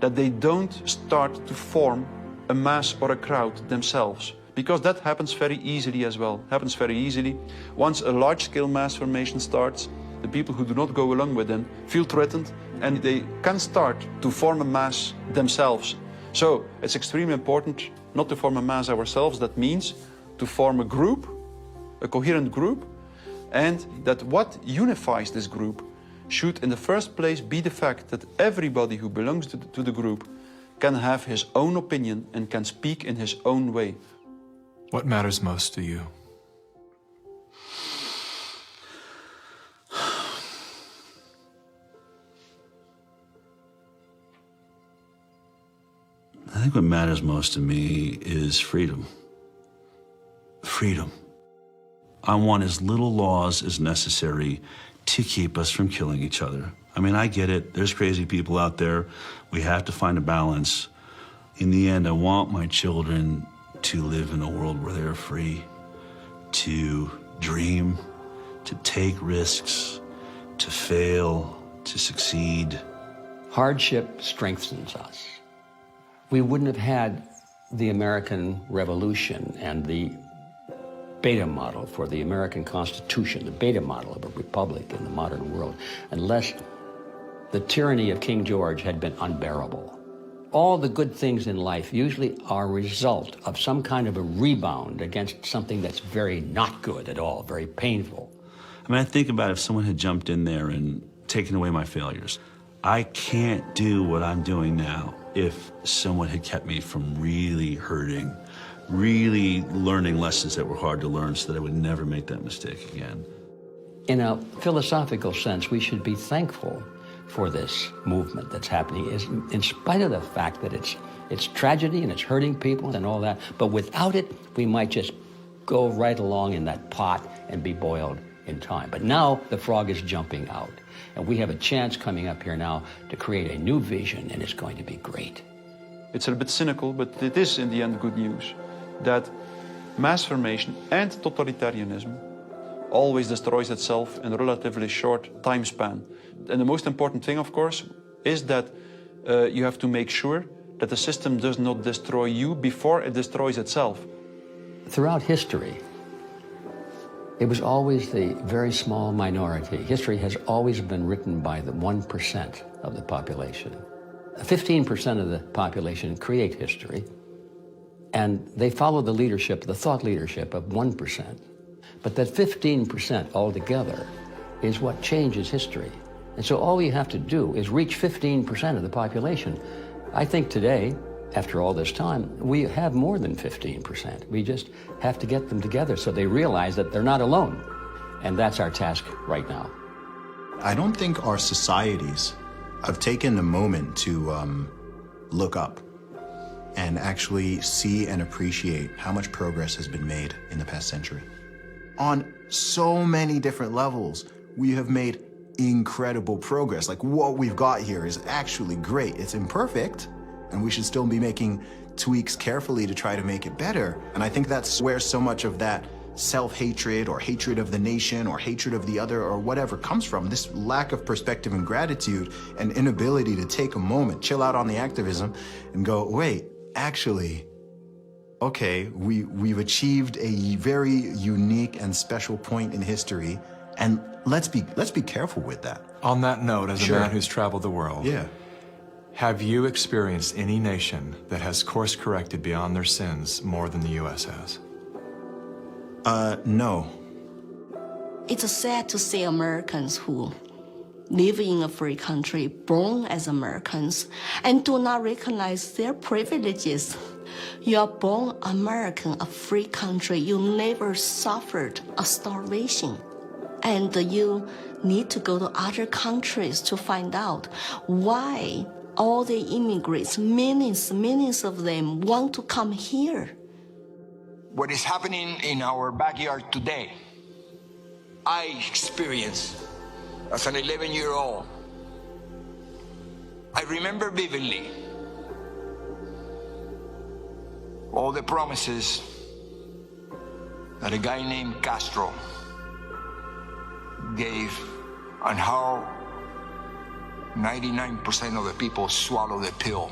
that they don't start to form a mass or a crowd themselves. Because that happens very easily as well, happens very easily. Once a large-scale mass formation starts, the people who do not go along with them feel threatened, and they can start to form a mass themselves. So it's extremely important not to form a mass ourselves. That means to form a group, a coherent group, and that what unifies this group should in the first place be the fact that everybody who belongs to the group can have his own opinion and can speak in his own way. What matters most to you? I think what matters most to me is freedom. Freedom. I want as little laws as necessary to keep us from killing each other. I mean, I get it. There's crazy people out there. We have to find a balance. In the end, I want my children to live in a world where they're free to dream, to take risks, to fail, to succeed. Hardship strengthens us. We wouldn't have had the American Revolution and the beta model for the American Constitution, the beta model of a republic in the modern world, unless the tyranny of King George had been unbearable. All the good things in life usually are a result of some kind of a rebound against something that's very not good at all, very painful. I mean, I think about if someone had jumped in there and taken away my failures. I can't do what I'm doing now if someone had kept me from really hurting, really learning lessons that were hard to learn so that I would never make that mistake again. In a philosophical sense, we should be thankful for this movement that's happening, in spite of the fact that it's tragedy and it's hurting people and all that. But without it, we might just go right along in that pot and be boiled in time. But now the frog is jumping out, and we have a chance coming up here now to create a new vision, and it's going to be great. It's a bit cynical, but it is in the end good news that mass formation and totalitarianism always destroys itself in a relatively short time span. And the most important thing, of course, is that you have to make sure that the system does not destroy you before it destroys itself. Throughout history, it was always the very small minority. History has always been written by the 1% of the population. 15% of the population create history, and they follow the leadership, the thought leadership of 1%. But that 15% altogether is what changes history. And so all we have to do is reach 15% of the population. I think today, after all this time, we have more than 15%. We just have to get them together so they realize that they're not alone. And that's our task right now. I don't think our societies have taken a moment to look up and actually see and appreciate how much progress has been made in the past century. On so many different levels, we have made incredible progress. Like, what we've got here is actually great. It's imperfect, and we should still be making tweaks carefully to try to make it better. And I think that's where so much of that self-hatred or hatred of the nation or hatred of the other or whatever comes from, this lack of perspective and gratitude and inability to take a moment, chill out on the activism and go, wait, actually, okay, we've achieved a very unique and special point in history, and let's be careful with that. On that note, as Sure. a man who's traveled the world, have you experienced any nation that has course-corrected beyond their sins more than the U.S. has? No. It's sad to see Americans who live in a free country, born as Americans, and do not recognize their privileges. You are born American, a free country. You never suffered a starvation. And you need to go to other countries to find out why all the immigrants, millions of them, want to come here. What is happening in our backyard today, I experienced as an 11-year-old. I remember vividly all the promises that a guy named Castro gave and how 99% of the people swallowed the pill.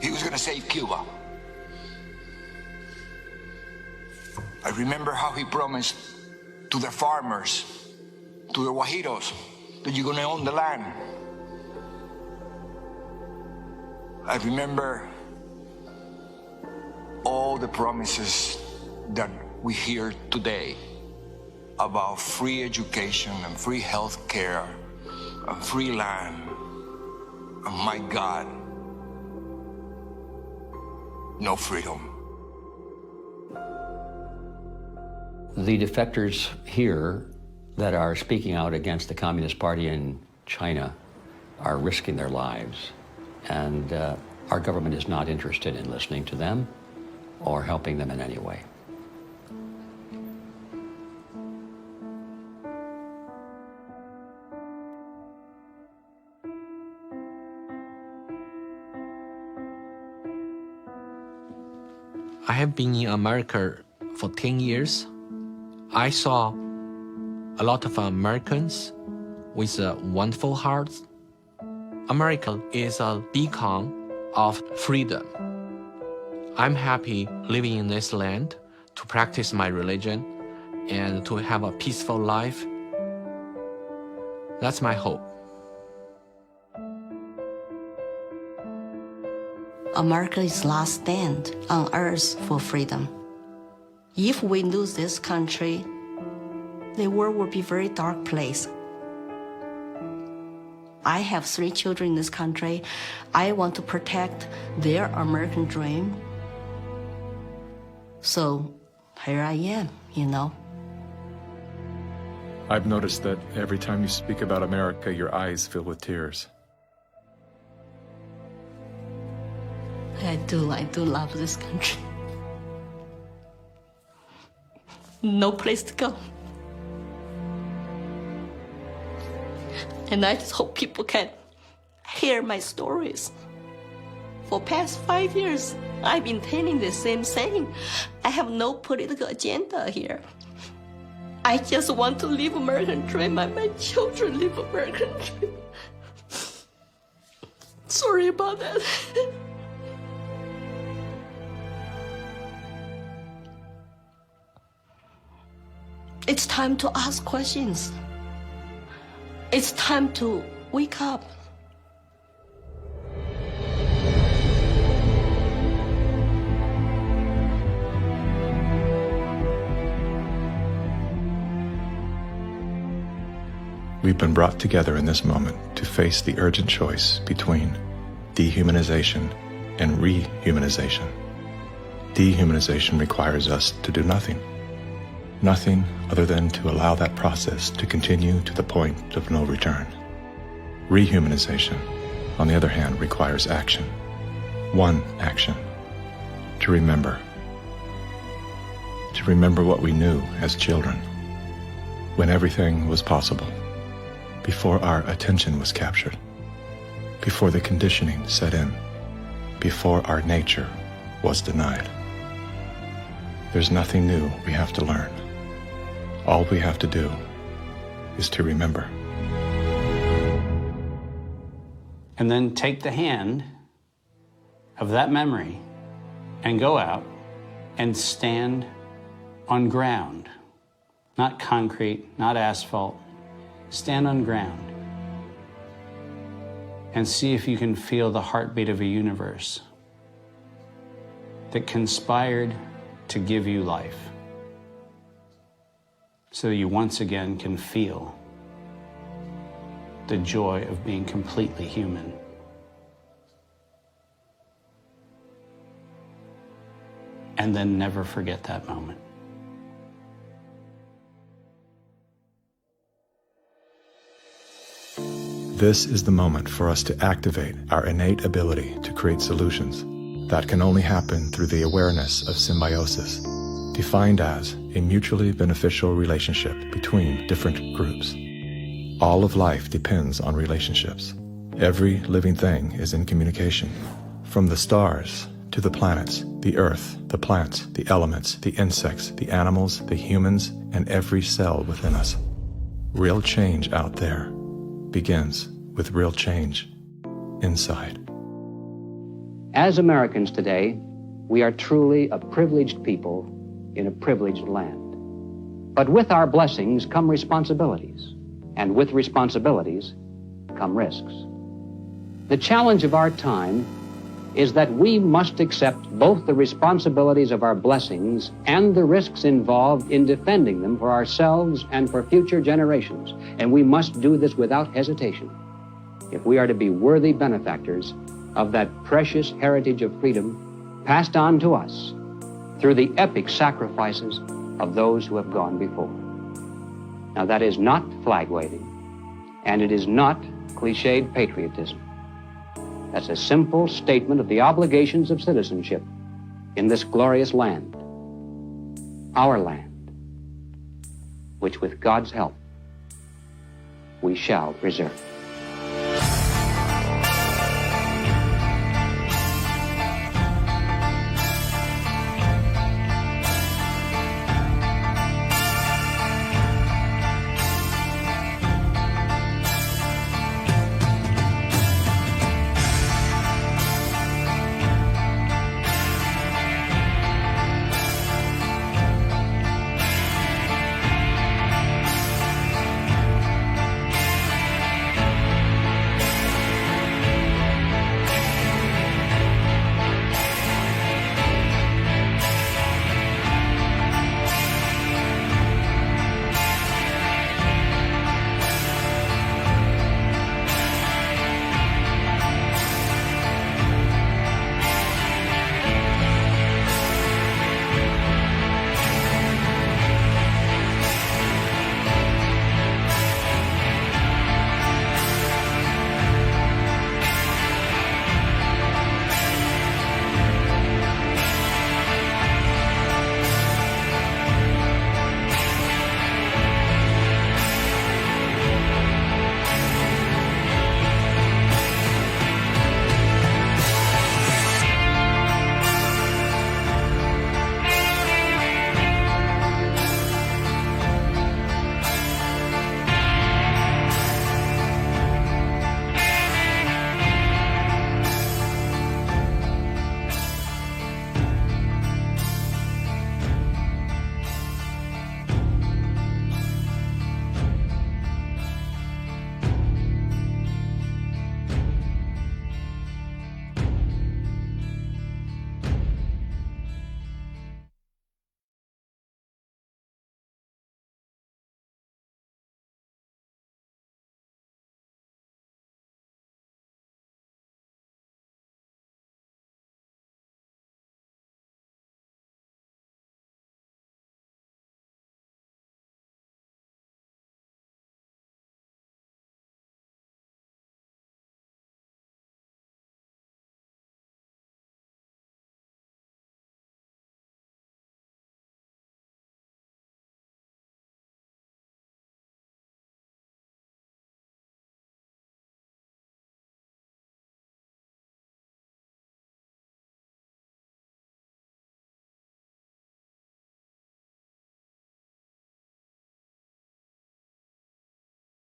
He was going to save Cuba. I remember how he promised to the farmers, to the Guajiros, that you're going to own the land. I remember all the promises that we hear today about free education and free health care and free land. And my God, no freedom. The defectors here that are speaking out against the Communist Party in China are risking their lives. And our government is not interested in listening to them or helping them in any way. I have been in America for 10 years. I saw a lot of Americans with wonderful hearts. America is a beacon of freedom. I'm happy living in this land to practice my religion and to have a peaceful life. That's my hope. America is last stand on earth for freedom. If we lose this country, the world will be a very dark place. I have 3 children in this country. I want to protect their American dream. So here I am, you know. I've noticed that every time you speak about America, your eyes fill with tears. I do love this country. No place to go. And I just hope people can hear my stories. For past 5 years, I've been telling the same thing. I have no political agenda here. I just want to live American dream and my children live American dream. Sorry about that. It's time to ask questions. It's time to wake up. We've been brought together in this moment to face the urgent choice between dehumanization and rehumanization. Dehumanization requires us to do nothing. Nothing other than to allow that process to continue to the point of no return. Rehumanization, on the other hand, requires action. One action. To remember. To remember what we knew as children, when everything was possible, before our attention was captured, before the conditioning set in, before our nature was denied. There's nothing new we have to learn. All we have to do is to remember. And then take the hand of that memory and go out and stand on ground, not concrete, not asphalt. Stand on ground and see if you can feel the heartbeat of a universe that conspired to give you life, so you once again can feel the joy of being completely human. And then never forget that moment. This is the moment for us to activate our innate ability to create solutions. That can only happen through the awareness of symbiosis, defined as a mutually beneficial relationship between different groups. All of life depends on relationships. Every living thing is in communication, from the stars to the planets, the earth, the plants, the elements, the insects, the animals, the humans, and every cell within us. Real change out there begins with real change inside. As Americans today, we are truly a privileged people in a privileged land. But with our blessings come responsibilities, and with responsibilities come risks. The challenge of our time is that we must accept both the responsibilities of our blessings and the risks involved in defending them for ourselves and for future generations. And we must do this without hesitation if we are to be worthy benefactors of that precious heritage of freedom passed on to us through the epic sacrifices of those who have gone before. Now, that is not flag waving, and it is not cliched patriotism. That's a simple statement of the obligations of citizenship in this glorious land, our land, which with God's help we shall preserve.